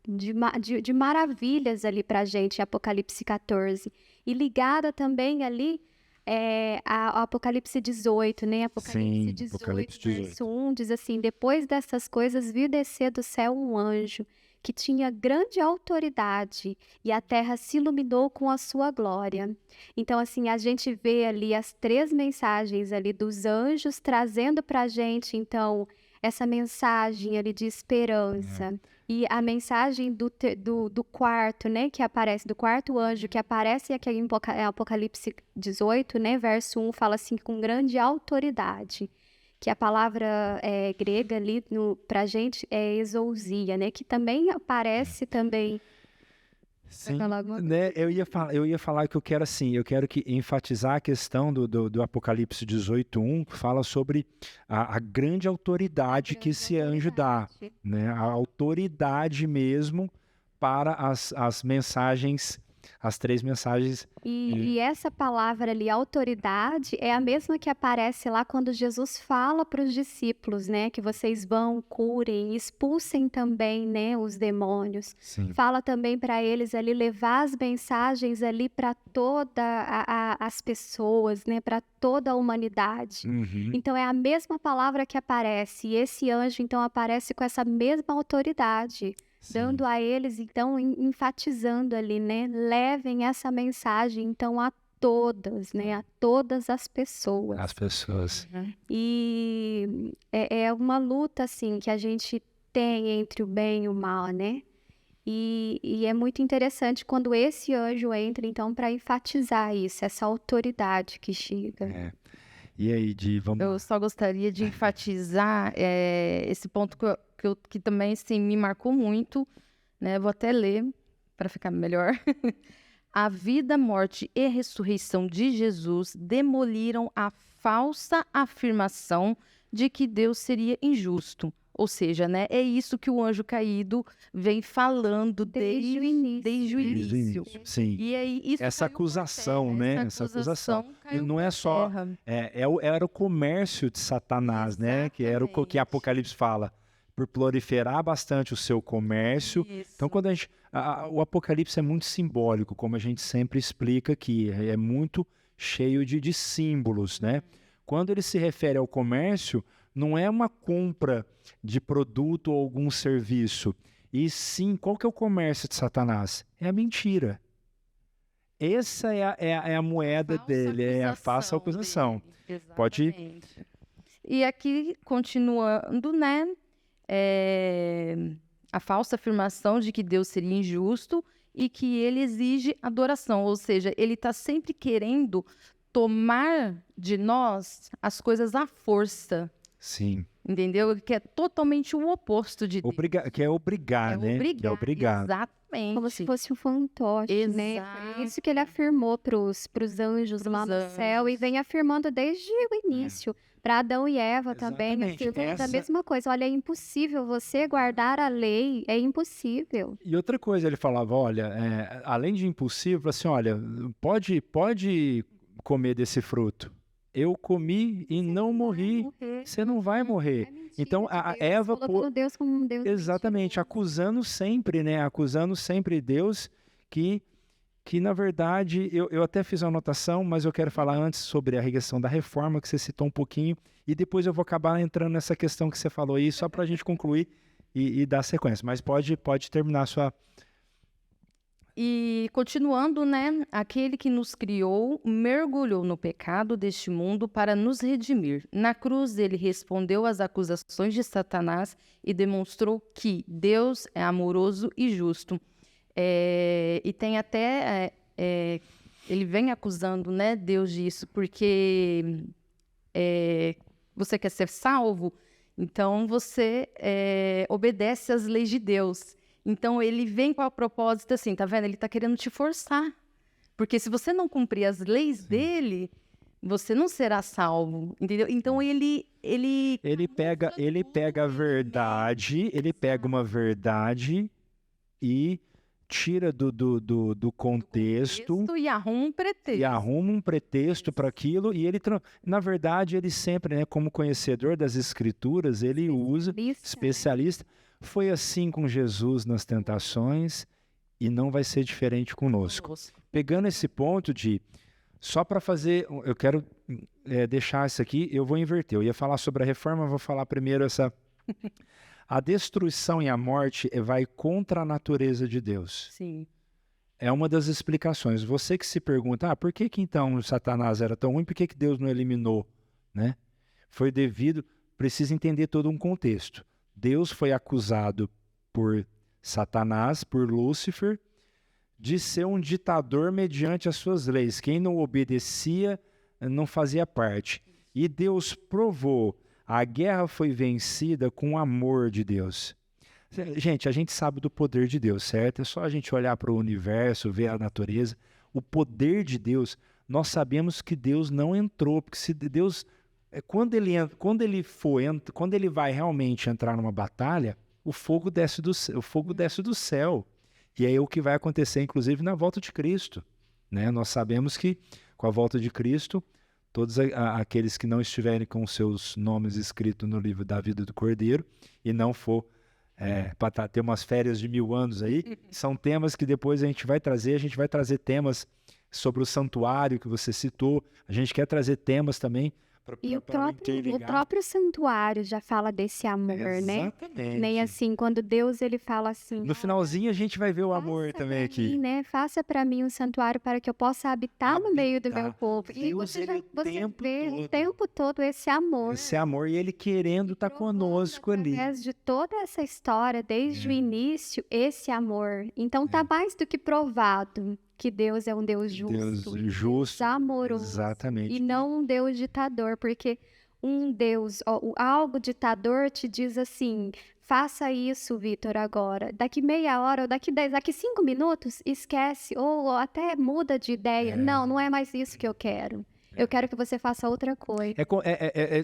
de maravilhas ali pra gente, Apocalipse 14. E ligada também ali a Apocalipse 18, né? Sim, Apocalipse 18. Verso 1 diz assim: depois dessas coisas vi descer do céu um anjo que tinha grande autoridade e a terra se iluminou com a sua glória. Então, assim, a gente vê ali as 3 mensagens ali dos anjos trazendo pra gente, então, essa mensagem ali de esperança. E a mensagem do quarto, né, que aparece, do quarto anjo, que aparece aqui em Apocalipse 18, né, verso 1, fala assim, com grande autoridade, que a palavra grega ali pra gente é exousia, né, que também aparece também... Sim, né? Eu ia falar que eu quero que enfatizar a questão do Apocalipse 18:1, que fala sobre a grande autoridade que esse anjo dá, né? A autoridade mesmo para as mensagens, as 3 mensagens. E essa palavra ali, autoridade, é a mesma que aparece lá quando Jesus fala para os discípulos, né? Que vocês vão, curem, expulsem também, né? Os demônios. Sim. Fala também para eles ali levar as mensagens ali para todas as pessoas, né? Para toda a humanidade. Uhum. Então é a mesma palavra que aparece. E esse anjo então aparece com essa mesma autoridade. Sim. Dando a eles, então, enfatizando ali, né? Levem essa mensagem, então, a todas, né? A todas as pessoas. As pessoas. E é uma luta, assim, que a gente tem entre o bem e o mal, né? E é muito interessante quando esse anjo entra, então, para enfatizar isso, essa autoridade que chega. E aí, vamos Eu lá. só gostaria de enfatizar esse ponto que também assim, me marcou muito, né? Vou até ler para ficar melhor. A vida, morte e ressurreição de Jesus demoliram a falsa afirmação de que Deus seria injusto Ou seja, né, é isso que o anjo caído vem falando Desde o início. desde o Desde o início. início. Sim. E aí isso Essa caiu por acusação, terra, né? essa Essa acusação. acusação caiu Não é por só. terra. Era o comércio de Satanás, né? Que era o que Exatamente. Apocalipse fala. Por proliferar bastante o seu comércio. Então, Isso. quando a gente. O Apocalipse é muito simbólico, como a gente sempre explica aqui. É muito cheio de símbolos, né? Quando ele se refere ao comércio, não é uma compra de produto ou algum serviço. E sim, qual que é o comércio de Satanás? É a mentira. Essa é a moeda dele, é a falsa acusação. dele. Pode ir. Exatamente. E aqui, continuando, né? A falsa afirmação de que Deus seria injusto e que ele exige adoração. Ou seja, ele está sempre querendo tomar de nós as coisas à força. Sim. Entendeu? Que é totalmente o oposto de Deus. Que é obrigar, né? Que é obrigar. Exatamente. Como se fosse um fantoche, né? Foi isso que ele afirmou pros anjos lá no céu e vem afirmando desde o início. Para Adão e Eva também, Exatamente. afirmando a mesma coisa. Olha, é impossível você guardar a lei, é impossível. E outra coisa, ele falava, olha, além de impossível, assim, olha, pode comer desse fruto. Eu comi e não morri. Você não vai morrer. Então, a Eva... Deus como um Deus exatamente, mentiroso. acusando sempre, né? Acusando sempre Deus que na verdade, eu até fiz uma anotação, mas eu quero falar antes sobre a questão da reforma, que você citou um pouquinho, e depois eu vou acabar entrando nessa questão que você falou aí, só para a gente concluir e dar sequência. Mas pode terminar a sua... E continuando, né? Aquele que nos criou mergulhou no pecado deste mundo para nos redimir. Na cruz, ele respondeu às acusações de Satanás e demonstrou que Deus é amoroso e justo. E tem até... ele vem acusando, né, Deus disso, porque você quer ser salvo, então você obedece às leis de Deus. Então, ele vem com a propósito assim, tá vendo? Ele tá querendo te forçar. Porque se você não cumprir as leis dele, você não será salvo, entendeu? Então, ele pega a verdade, ele pega uma verdade e tira do contexto e arruma um pretexto. E arruma um pretexto para aquilo, e ele, na verdade, ele sempre, né, como conhecedor das escrituras, ele usa, especialista. Foi assim com Jesus nas tentações e não vai ser diferente conosco. Pegando esse ponto só para fazer, eu quero deixar isso aqui, eu vou inverter. Eu ia falar sobre a reforma, vou falar primeiro a destruição e a morte vai contra a natureza de Deus. Sim. É uma das explicações. Você que se pergunta, por que então Satanás era tão ruim, por que Deus não eliminou? Né? Foi precisa entender todo um contexto. Deus foi acusado por Satanás, por Lúcifer, de ser um ditador mediante as suas leis. Quem não obedecia não fazia parte. E Deus provou. A guerra foi vencida com o amor de Deus. Gente, a gente sabe do poder de Deus, certo? É só a gente olhar para o universo, ver a natureza. O poder de Deus, nós sabemos que Deus não entrou, porque se Deus... Quando ele vai realmente entrar numa batalha, o fogo desce do céu. E é o que vai acontecer, inclusive, na volta de Cristo. Né? Nós sabemos que, com a volta de Cristo, todos aqueles que não estiverem com seus nomes escritos no livro da vida do Cordeiro, e não for para ter umas férias de 1000 anos aí, são temas que depois a gente vai trazer temas sobre o santuário que você citou, a gente quer trazer temas também. E o próprio santuário já fala desse amor, né? Exatamente. Nem assim, quando Deus ele fala assim... No finalzinho a gente vai ver o amor também aqui. Mim, né? Faça para mim um santuário para que eu possa habitar no meio do meu povo. E Deus, você ele vê o tempo todo esse amor. Esse amor, e ele querendo estar conosco ali. Através de toda essa história, desde o início, esse amor. Então tá mais do que provado que Deus é um Deus justo, Deus amoroso, exatamente. E não um Deus ditador, porque um Deus, algo ditador te diz assim, faça isso, Vitor, agora, daqui meia hora, ou daqui 5 minutos, esquece, ou até muda de ideia, não é mais isso que eu quero. Eu quero que você faça outra coisa.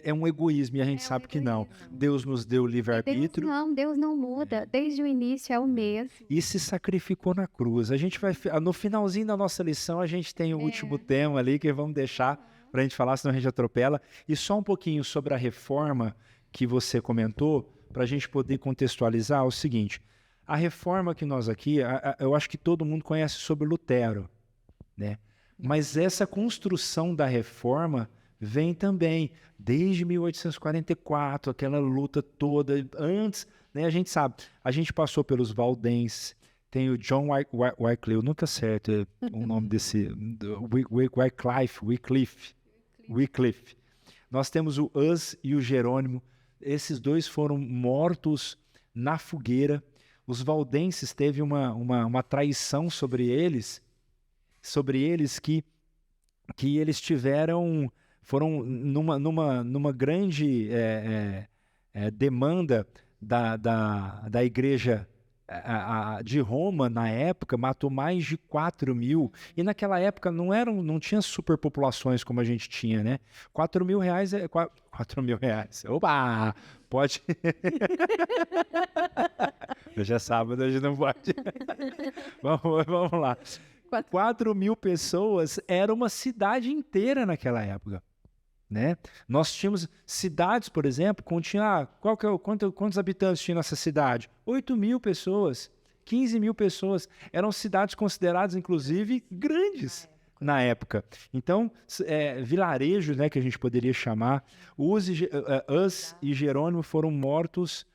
É um egoísmo e a gente sabe que não. Deus nos deu livre-arbítrio. Deus não muda. Desde o início é o mesmo. E se sacrificou na cruz. A gente vai, no finalzinho da nossa lição, a gente tem o último tema ali que vamos deixar para a gente falar, senão a gente atropela. E só um pouquinho sobre a reforma que você comentou, para a gente poder contextualizar o seguinte. A reforma que nós aqui, eu acho que todo mundo conhece sobre Lutero, né? Mas essa construção da reforma vem também desde 1844, aquela luta toda antes, né? A gente sabe, a gente passou pelos Valdenses, tem o John Wycliffe, nunca acerto o nome desse, Wycliffe. Nós temos o Hus e o Jerônimo, esses dois foram mortos na fogueira. Os Valdenses teve uma traição sobre eles que eles foram numa grande demanda da igreja de Roma na época, matou mais de 4.000, e naquela época não tinha superpopulações como a gente tinha, né? 4.000 reais é 4.000 reais. Opa! Pode. Hoje é sábado, hoje não pode. Vamos lá. 4.000 pessoas era uma cidade inteira naquela época, né? Nós tínhamos cidades, por exemplo, quantos habitantes tinha nessa cidade? 8.000 pessoas, 15.000 pessoas. Eram cidades consideradas, inclusive, grandes na época. Então, vilarejos, né, que a gente poderia chamar. Hus e Jerônimo foram mortos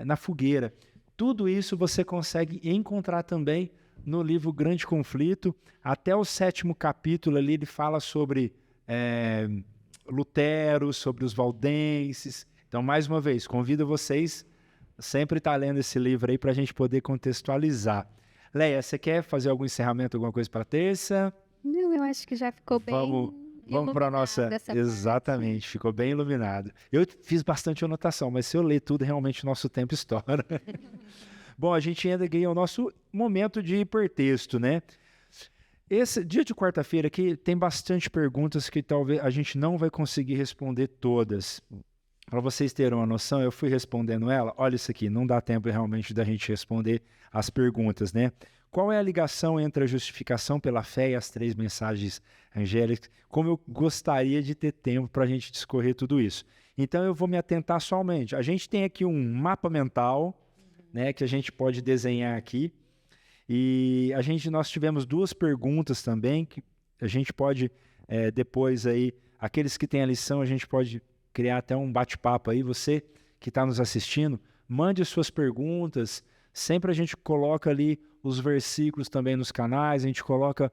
na fogueira. Tudo isso você consegue encontrar também no livro Grande Conflito. Até o 7º capítulo ali, ele fala sobre Lutero, sobre os valdenses. Então, mais uma vez, convido vocês sempre estar lendo esse livro aí para a gente poder contextualizar. Leia, você quer fazer algum encerramento, alguma coisa para terça? Não, eu acho que já ficou bem. Vamos para a nossa. Exatamente, parte. Ficou bem iluminado. Eu fiz bastante anotação, mas se eu ler tudo, realmente o nosso tempo estoura. Bom, a gente ainda ganha o nosso momento de hipertexto, né? Esse dia de quarta-feira aqui tem bastante perguntas que talvez a gente não vai conseguir responder todas. Para vocês terem uma noção, eu fui respondendo ela. Olha isso aqui, não dá tempo realmente da gente responder as perguntas, né? Qual é a ligação entre a justificação pela fé e as 3 mensagens angélicas? Como eu gostaria de ter tempo para a gente discorrer tudo isso. Então eu vou me atentar somente. A gente tem aqui um mapa mental, né, que a gente pode desenhar aqui. E nós tivemos 2 perguntas também, que a gente pode depois aí, aqueles que têm a lição, a gente pode criar até um bate-papo aí. Você que está nos assistindo, mande suas perguntas. Sempre a gente coloca ali os versículos também nos canais, a gente coloca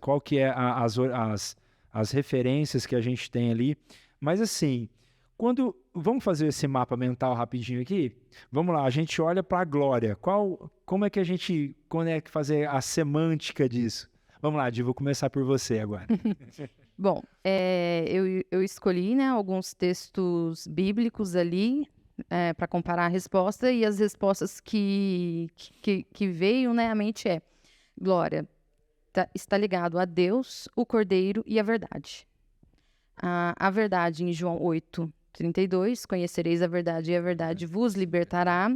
qual que é as referências que a gente tem ali. Mas assim, vamos fazer esse mapa mental rapidinho aqui? Vamos lá, a gente olha para a glória. Como é que a gente conecta, fazer a semântica disso? Vamos lá, Di, vou começar por você agora. Bom, eu escolhi, né, alguns textos bíblicos ali para comparar a resposta, e as respostas que veio, né, à mente glória está ligado a Deus, o Cordeiro e a verdade. A verdade em João 8:32, conhecereis a verdade e a verdade vos libertará.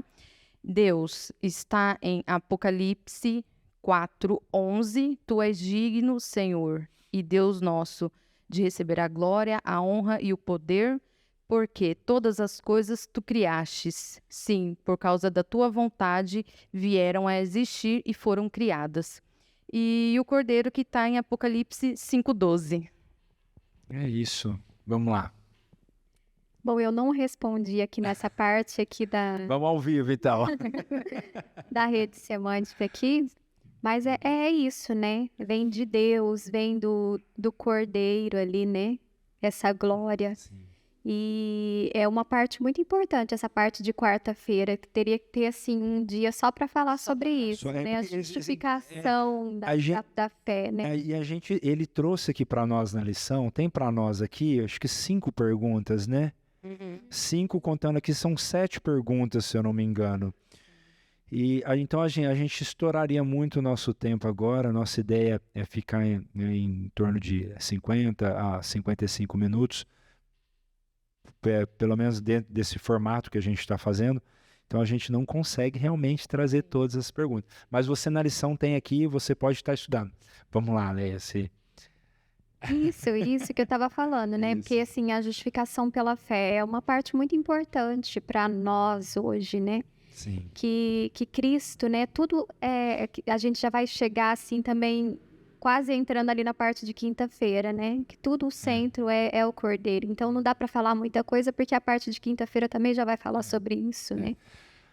Deus está em Apocalipse 4:11, tu és digno, Senhor, e Deus nosso, de receber a glória, a honra e o poder, porque todas as coisas tu criastes. Sim, por causa da tua vontade vieram a existir e foram criadas. E o Cordeiro que está em Apocalipse 5:12. É isso. Vamos lá. Bom, eu não respondi aqui nessa parte aqui Vamos ao vivo, então. da rede semântica aqui, mas é isso, né? Vem de Deus, vem do Cordeiro ali, né? Essa glória. Sim. E é uma parte muito importante, essa parte de quarta-feira, que teria que ter, assim, um dia só para falar sobre isso, né? A justificação da fé, né? E ele trouxe aqui para nós na lição, tem para nós aqui, acho que 5 perguntas, né? 5 contando aqui, são 7 perguntas, se eu não me engano. Então a gente estouraria muito o nosso tempo agora. A nossa ideia é ficar em torno de 50 a 55 minutos, pelo menos dentro desse formato que a gente está fazendo. Então a gente não consegue realmente trazer todas as perguntas. Mas você na lição tem aqui, você pode estar estudando. Vamos lá, Leia. Isso que eu estava falando, né? Porque Isso. assim, a justificação pela fé é uma parte muito importante para nós hoje, né? Sim. Que Cristo, né? Tudo que a gente já vai chegar assim também, quase entrando ali na parte de quinta-feira, né? Que tudo o centro é o Cordeiro. Então não dá para falar muita coisa, porque a parte de quinta-feira também já vai falar sobre isso, né?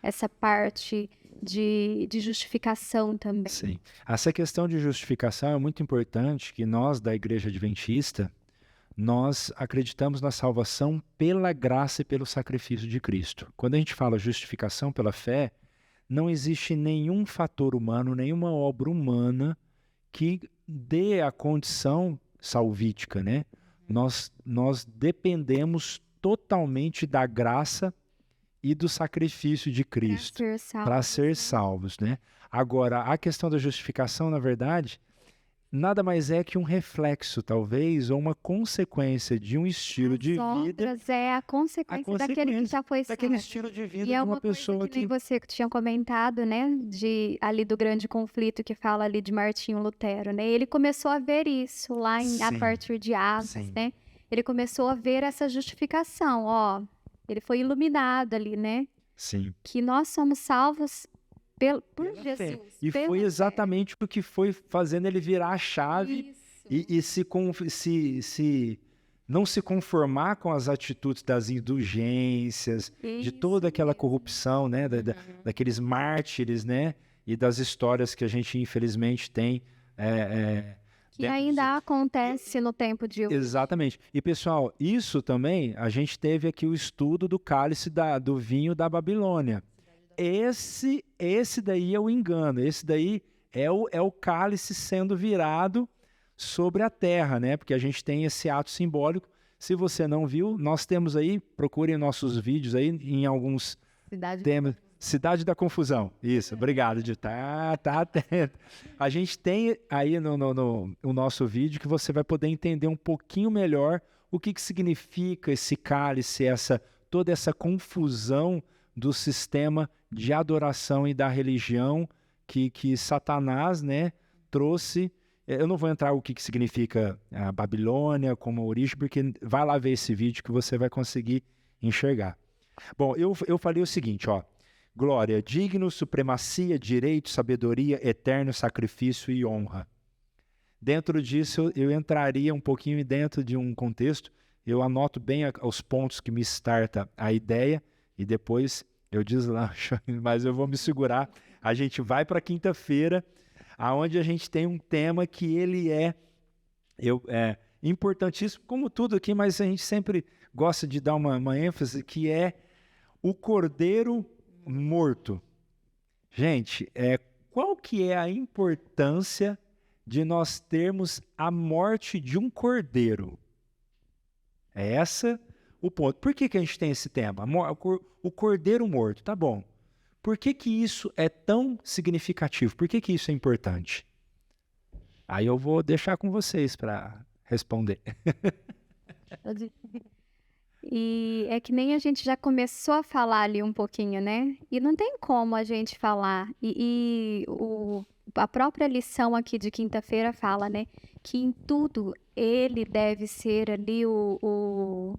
Essa parte de justificação também. Sim. Essa questão de justificação é muito importante, que nós da Igreja Adventista, nós acreditamos na salvação pela graça e pelo sacrifício de Cristo. Quando a gente fala justificação pela fé, não existe nenhum fator humano, nenhuma obra humana que dê a condição salvítica, né? Nós dependemos totalmente da graça e do sacrifício de Cristo para ser salvos, né? Agora, a questão da justificação, na verdade, nada mais é que um reflexo, talvez, ou uma consequência de um estilo de vida. É a consequência daquele que já foi salvo. Daquele estilo de vida E de é uma pessoa que você tinha comentado, né? Ali do grande conflito que fala ali de Martinho Lutero, né? Ele começou a ver isso lá a partir de Atos, né? Ele começou a ver essa justificação, ó. Ele foi iluminado ali, né? Sim. Que nós somos salvos por Jesus. Fé. E foi exatamente o que foi fazendo ele virar a chave e não se conformar com as atitudes das indulgências, de toda aquela corrupção, né? Daqueles mártires, né? E das histórias que a gente infelizmente tem. Que ainda acontece no tempo de hoje. Exatamente. E, pessoal, isso também, a gente teve aqui o estudo do cálice do vinho da Babilônia. Esse daí é o engano, esse daí é o cálice sendo virado sobre a terra, né? Porque a gente tem esse ato simbólico. Se você não viu, nós temos aí, procurem nossos vídeos aí em alguns temas. Cidade da Confusão. Isso, obrigado, de tá atento. A gente tem aí no nosso vídeo que você vai poder entender um pouquinho melhor o que significa esse cálice, toda essa confusão do sistema de adoração e da religião que Satanás, né, trouxe. Eu não vou entrar o que significa a Babilônia como origem, porque vai lá ver esse vídeo que você vai conseguir enxergar. Bom, eu falei o seguinte, ó. Glória, digno, supremacia, direito, sabedoria, eterno sacrifício e honra. Dentro disso, eu entraria um pouquinho dentro de um contexto, eu anoto bem os pontos que me starta a ideia e depois eu deslancho, mas eu vou me segurar. A gente vai para quinta-feira, aonde a gente tem um tema que ele é importantíssimo, como tudo aqui, mas a gente sempre gosta de dar uma ênfase, que é o Cordeiro morto. Gente, qual que é a importância de nós termos a morte de um cordeiro? É esse o ponto. Por que a gente tem esse tema? O cordeiro morto, tá bom. Por que isso é tão significativo? Por que isso é importante? Aí eu vou deixar com vocês para responder. E é que nem a gente já começou a falar ali um pouquinho, né? E não tem como a gente falar. A própria lição aqui de quinta-feira fala, né? Que em tudo ele deve ser ali o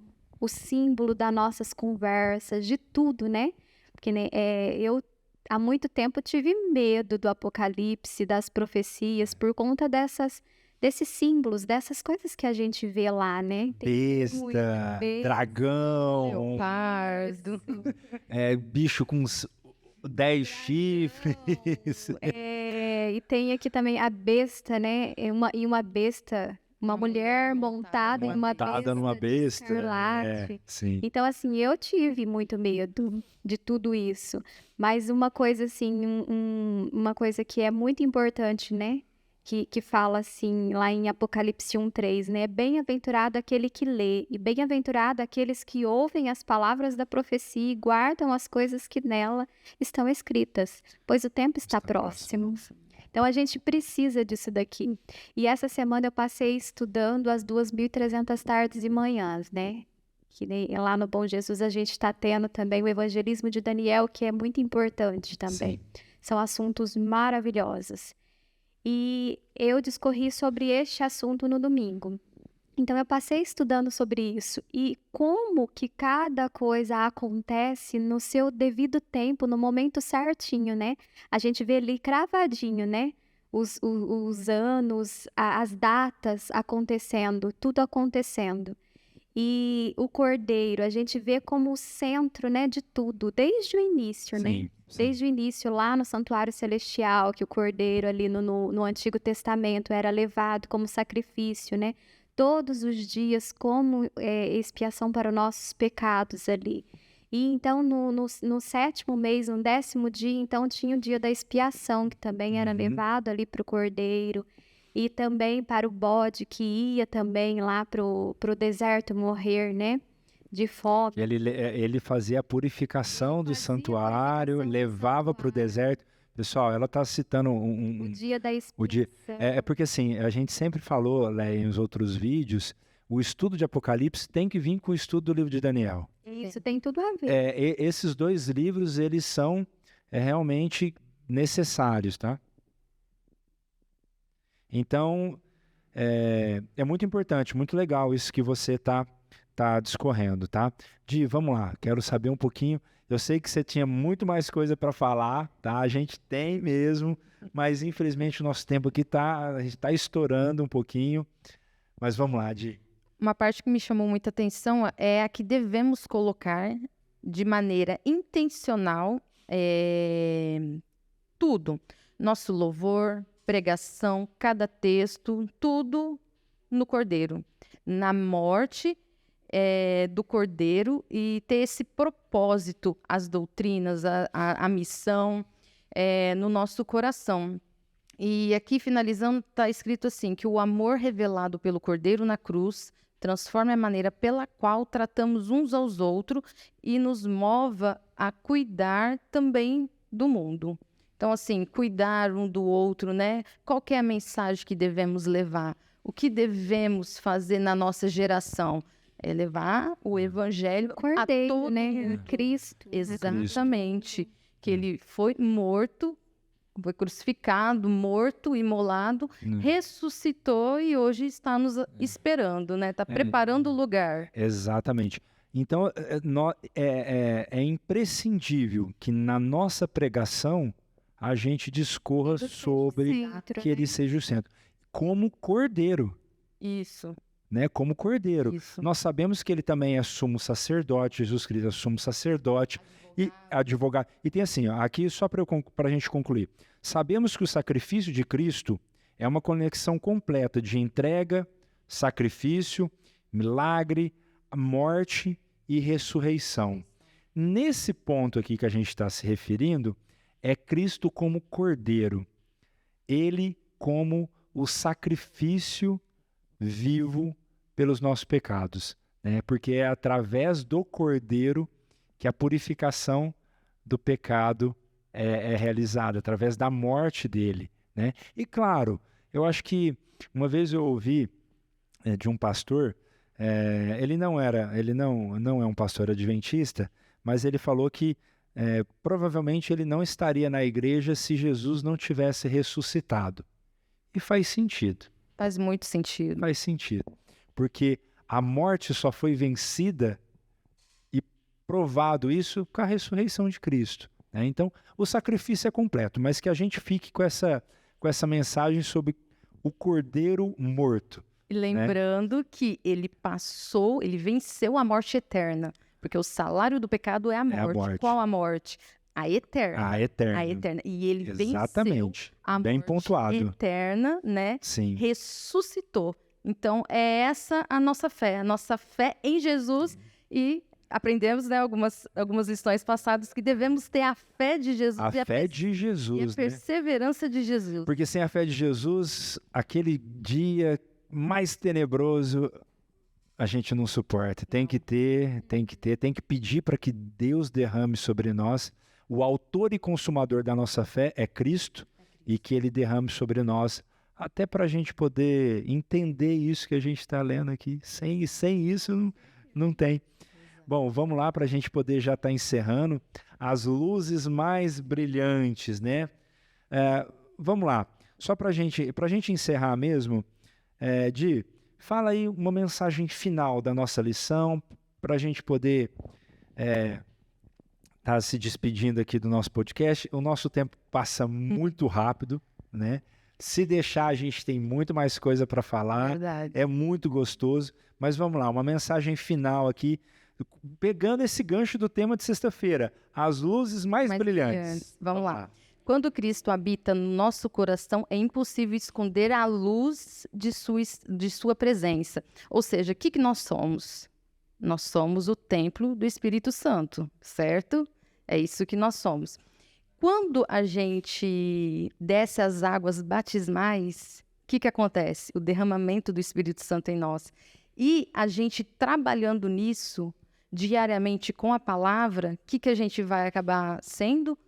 símbolo das nossas conversas, de tudo, né? Porque né, eu há muito tempo tive medo do Apocalipse, das profecias, por conta desses símbolos, dessas coisas que a gente vê lá, né? Besta, dragão, leopardo, bicho com 10 chifres. E tem aqui também a besta, né? Uma besta, uma mulher montada em uma besta. Sim. Então, assim, eu tive muito medo de tudo isso. Mas uma coisa, assim, uma coisa que é muito importante, né? que fala assim, lá em Apocalipse 1:3, né? Bem-aventurado aquele que lê, e bem-aventurado aqueles que ouvem as palavras da profecia e guardam as coisas que nela estão escritas, pois o tempo está próximo. Então, a gente precisa disso daqui. E essa semana eu passei estudando as 2.300 tardes e manhãs, né? Que nem lá no Bom Jesus a gente está tendo também o evangelismo de Daniel, que é muito importante também. Sim. São assuntos maravilhosos. E eu discorri sobre este assunto no domingo. Então, eu passei estudando sobre isso e como que cada coisa acontece no seu devido tempo, no momento certinho, né? A gente vê ali cravadinho, né? Os anos, as datas acontecendo, tudo acontecendo. E o Cordeiro, a gente vê como o centro, né, de tudo, desde o início, né? Sim, sim. Desde o início, lá no Santuário Celestial, que o Cordeiro ali no Antigo Testamento era levado como sacrifício, né? Todos os dias como expiação para os nossos pecados ali. E então, no 7º mês, no 10º dia, então tinha o dia da expiação, que também era levado ali para o Cordeiro. E também para o bode, que ia também lá pro deserto morrer, né? De fome. Ele fazia a purificação do santuário, levava para o deserto. Pessoal, ela está citando O dia da o dia. expiação. É porque assim, a gente sempre falou, né, em os outros vídeos, o estudo de Apocalipse tem que vir com o estudo do livro de Daniel. Isso tem tudo a ver. Esses dois livros, eles são realmente necessários, tá? Então, é muito importante, muito legal isso que você tá discorrendo, tá? Di, vamos lá, quero saber um pouquinho. Eu sei que você tinha muito mais coisa para falar, tá? A gente tem mesmo, mas infelizmente o nosso tempo aqui a gente tá estourando um pouquinho. Mas vamos lá, Di. Uma parte que me chamou muita atenção é a que devemos colocar de maneira intencional tudo. Nosso louvor, pregação, cada texto, tudo no Cordeiro. Na morte do Cordeiro e ter esse propósito, as doutrinas, a missão no nosso coração. E aqui, finalizando, está escrito assim, que o amor revelado pelo Cordeiro na cruz transforma a maneira pela qual tratamos uns aos outros e nos mova a cuidar também do mundo. Então, assim, cuidar um do outro, né? Qual que é a mensagem que devemos levar? O que devemos fazer na nossa geração? É levar o evangelho Cordeiro, a todo né? mundo. Cristo. Exatamente. Que ele foi morto, foi crucificado, morto, imolado, ressuscitou e hoje está nos esperando, né? Está preparando o lugar. Exatamente. Então, é imprescindível que na nossa pregação a gente discorra sobre que ele seja o centro. Como Cordeiro. Isso. Né? Como Cordeiro. Isso. Nós sabemos que ele também é sumo sacerdote, Jesus Cristo é sumo sacerdote e advogado. E tem assim, ó, aqui só para a gente concluir. Sabemos que o sacrifício de Cristo é uma conexão completa de entrega, sacrifício, milagre, morte e ressurreição. Nesse ponto aqui que a gente está se referindo, é Cristo como Cordeiro. Ele como o sacrifício vivo pelos nossos pecados, né? Porque é através do Cordeiro que a purificação do pecado é realizada, através da morte dele, né? E claro, eu acho que uma vez eu ouvi de um pastor, ele não é um pastor adventista, mas ele falou que provavelmente ele não estaria na igreja se Jesus não tivesse ressuscitado. E faz sentido. Faz muito sentido. Faz sentido. Porque a morte só foi vencida e provado isso com a ressurreição de Cristo, né? Então, o sacrifício é completo, mas que a gente fique com essa mensagem sobre o Cordeiro morto. E lembrando que ele venceu a morte eterna, porque o salário do pecado é a morte. Qual a morte? A eterna. A eterna. A eterna. E ele Exatamente. venceu a bem morte pontuado. eterna, né? Sim. Ressuscitou. Então, é essa a nossa fé em Jesus e aprendemos, né, algumas lições passadas que devemos ter a fé de Jesus A fé de Jesus, e a né? perseverança de Jesus. Porque sem a fé de Jesus, aquele dia mais tenebroso, a gente não suporta. Tem que pedir para que Deus derrame sobre nós. O autor e consumador da nossa fé é Cristo e que Ele derrame sobre nós, até para a gente poder entender isso que a gente está lendo aqui. Sem isso, não tem. Bom, vamos lá para a gente poder já estar encerrando. As luzes mais brilhantes, né? Vamos lá. Só para a gente encerrar mesmo, Di, fala aí uma mensagem final da nossa lição, para a gente poder tá se despedindo aqui do nosso podcast. O nosso tempo passa muito rápido, né? Se deixar, a gente tem muito mais coisa para falar. Verdade. É muito gostoso. Mas vamos lá, uma mensagem final aqui, pegando esse gancho do tema de sexta-feira, as luzes mais brilhantes. Vamos lá. Quando Cristo habita no nosso coração, é impossível esconder a luz de sua presença. Ou seja, o que nós somos? Nós somos o templo do Espírito Santo, certo? É isso que nós somos. Quando a gente desce as águas batismais, o que acontece? O derramamento do Espírito Santo em nós. E a gente trabalhando nisso diariamente com a palavra, o que a gente vai acabar sendo?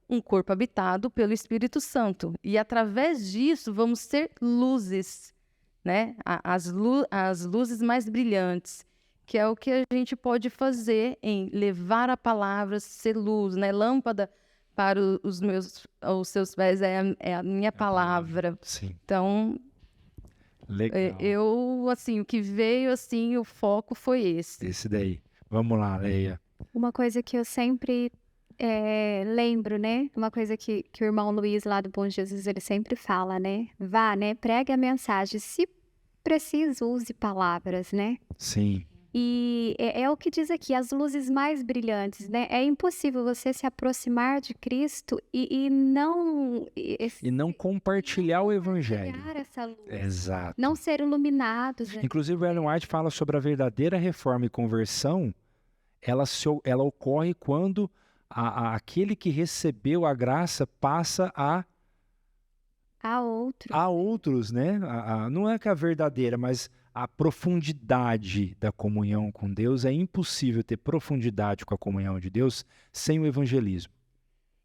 Um corpo habitado pelo Espírito Santo. E através disso vamos ser luzes, né? As luzes mais brilhantes, que é o que a gente pode fazer em levar a palavra, ser luz, né? Lâmpada para os seus pés é a minha palavra. Sim. Então, legal. Assim, o que veio, assim, o foco foi esse. Esse daí. Vamos lá, Leia. Uma coisa que eu sempre lembro, né? Uma coisa que o irmão Luiz lá do Bom Jesus, ele sempre fala, né? Vá, né? Pregue a mensagem. Se preciso, use palavras, né? Sim. E é o que diz aqui, as luzes mais brilhantes, né? É impossível você se aproximar de Cristo e não... E não compartilhar o evangelho. Compartilhar essa luz. Exato. Não ser iluminados. Né? Inclusive, o Ellen White fala sobre a verdadeira reforma e conversão, ela ocorre quando aquele que recebeu a graça passa a outros, né? Não é que a verdadeira, mas a profundidade da comunhão com Deus. É impossível ter profundidade com a comunhão de Deus sem o evangelismo.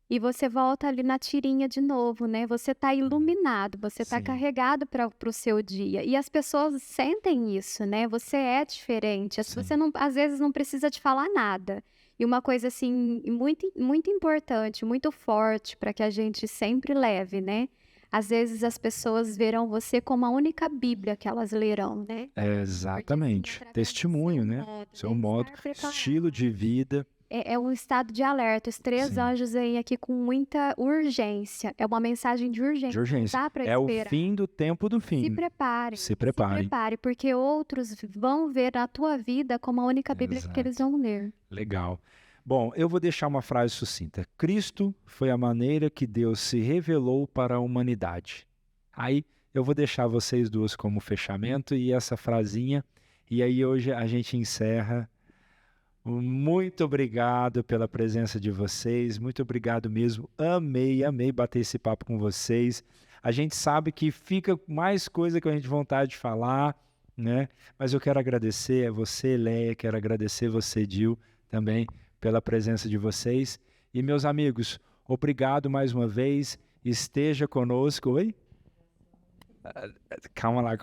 E você volta ali na tirinha de novo, né? Você está iluminado, você está carregado para o seu dia. E as pessoas sentem isso, né? Você é diferente. Você não, às vezes não precisa te falar nada. E uma coisa assim muito, muito importante, muito forte para que a gente sempre leve, né? Às vezes as pessoas verão você como a única Bíblia que elas lerão, né? Exatamente. Testemunho, né? Seu modo, estilo de vida. É um estado de alerta. Os 3 anjos vêm aqui com muita urgência. É uma mensagem de urgência. De urgência. Não dá pra esperar. É o fim do tempo do fim. Se prepare. Se prepare. Se prepare, porque outros vão ver a tua vida como a única Bíblia que eles vão ler. Legal. Bom, eu vou deixar uma frase sucinta. Cristo foi a maneira que Deus se revelou para a humanidade. Aí eu vou deixar vocês duas como fechamento e essa frasinha. E aí hoje a gente encerra. Muito obrigado pela presença de vocês. Muito obrigado mesmo. Amei bater esse papo com vocês. A gente sabe que fica mais coisa que a gente tem vontade de falar, né? Mas eu quero agradecer a você, Leia, quero agradecer você, Dil, também pela presença de vocês. E, meus amigos, obrigado mais uma vez. Esteja conosco. Oi? Calma lá.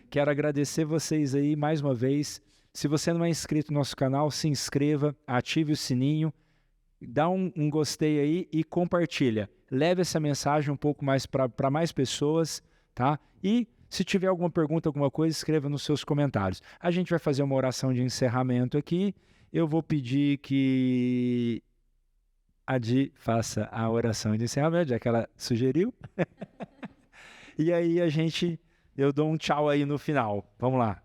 Quero agradecer vocês aí mais uma vez. Se você não é inscrito no nosso canal, se inscreva, ative o sininho, dá um gostei aí e compartilha. Leve essa mensagem um pouco mais para mais pessoas, tá? E se tiver alguma pergunta, alguma coisa, escreva nos seus comentários. A gente vai fazer uma oração de encerramento aqui. Eu vou pedir que a Di faça a oração de encerramento, já que ela sugeriu. E aí eu dou um tchau aí no final. Vamos lá.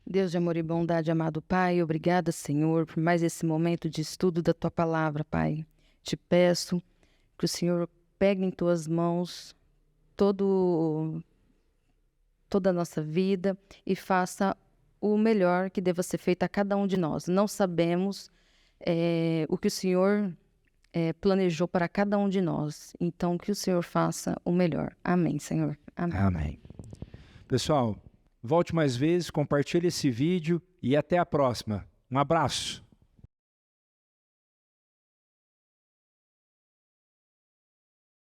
Deus de amor e bondade, amado Pai, obrigada, Senhor, por mais esse momento de estudo da Tua Palavra, Pai. Te peço que o Senhor pegue em Tuas mãos toda a nossa vida e faça o melhor que deva ser feito a cada um de nós. Não sabemos o que o Senhor planejou para cada um de nós. Então, que o Senhor faça o melhor. Amém, Senhor. Amém. Amém. Pessoal, volte mais vezes, compartilhe esse vídeo e até a próxima. Um abraço.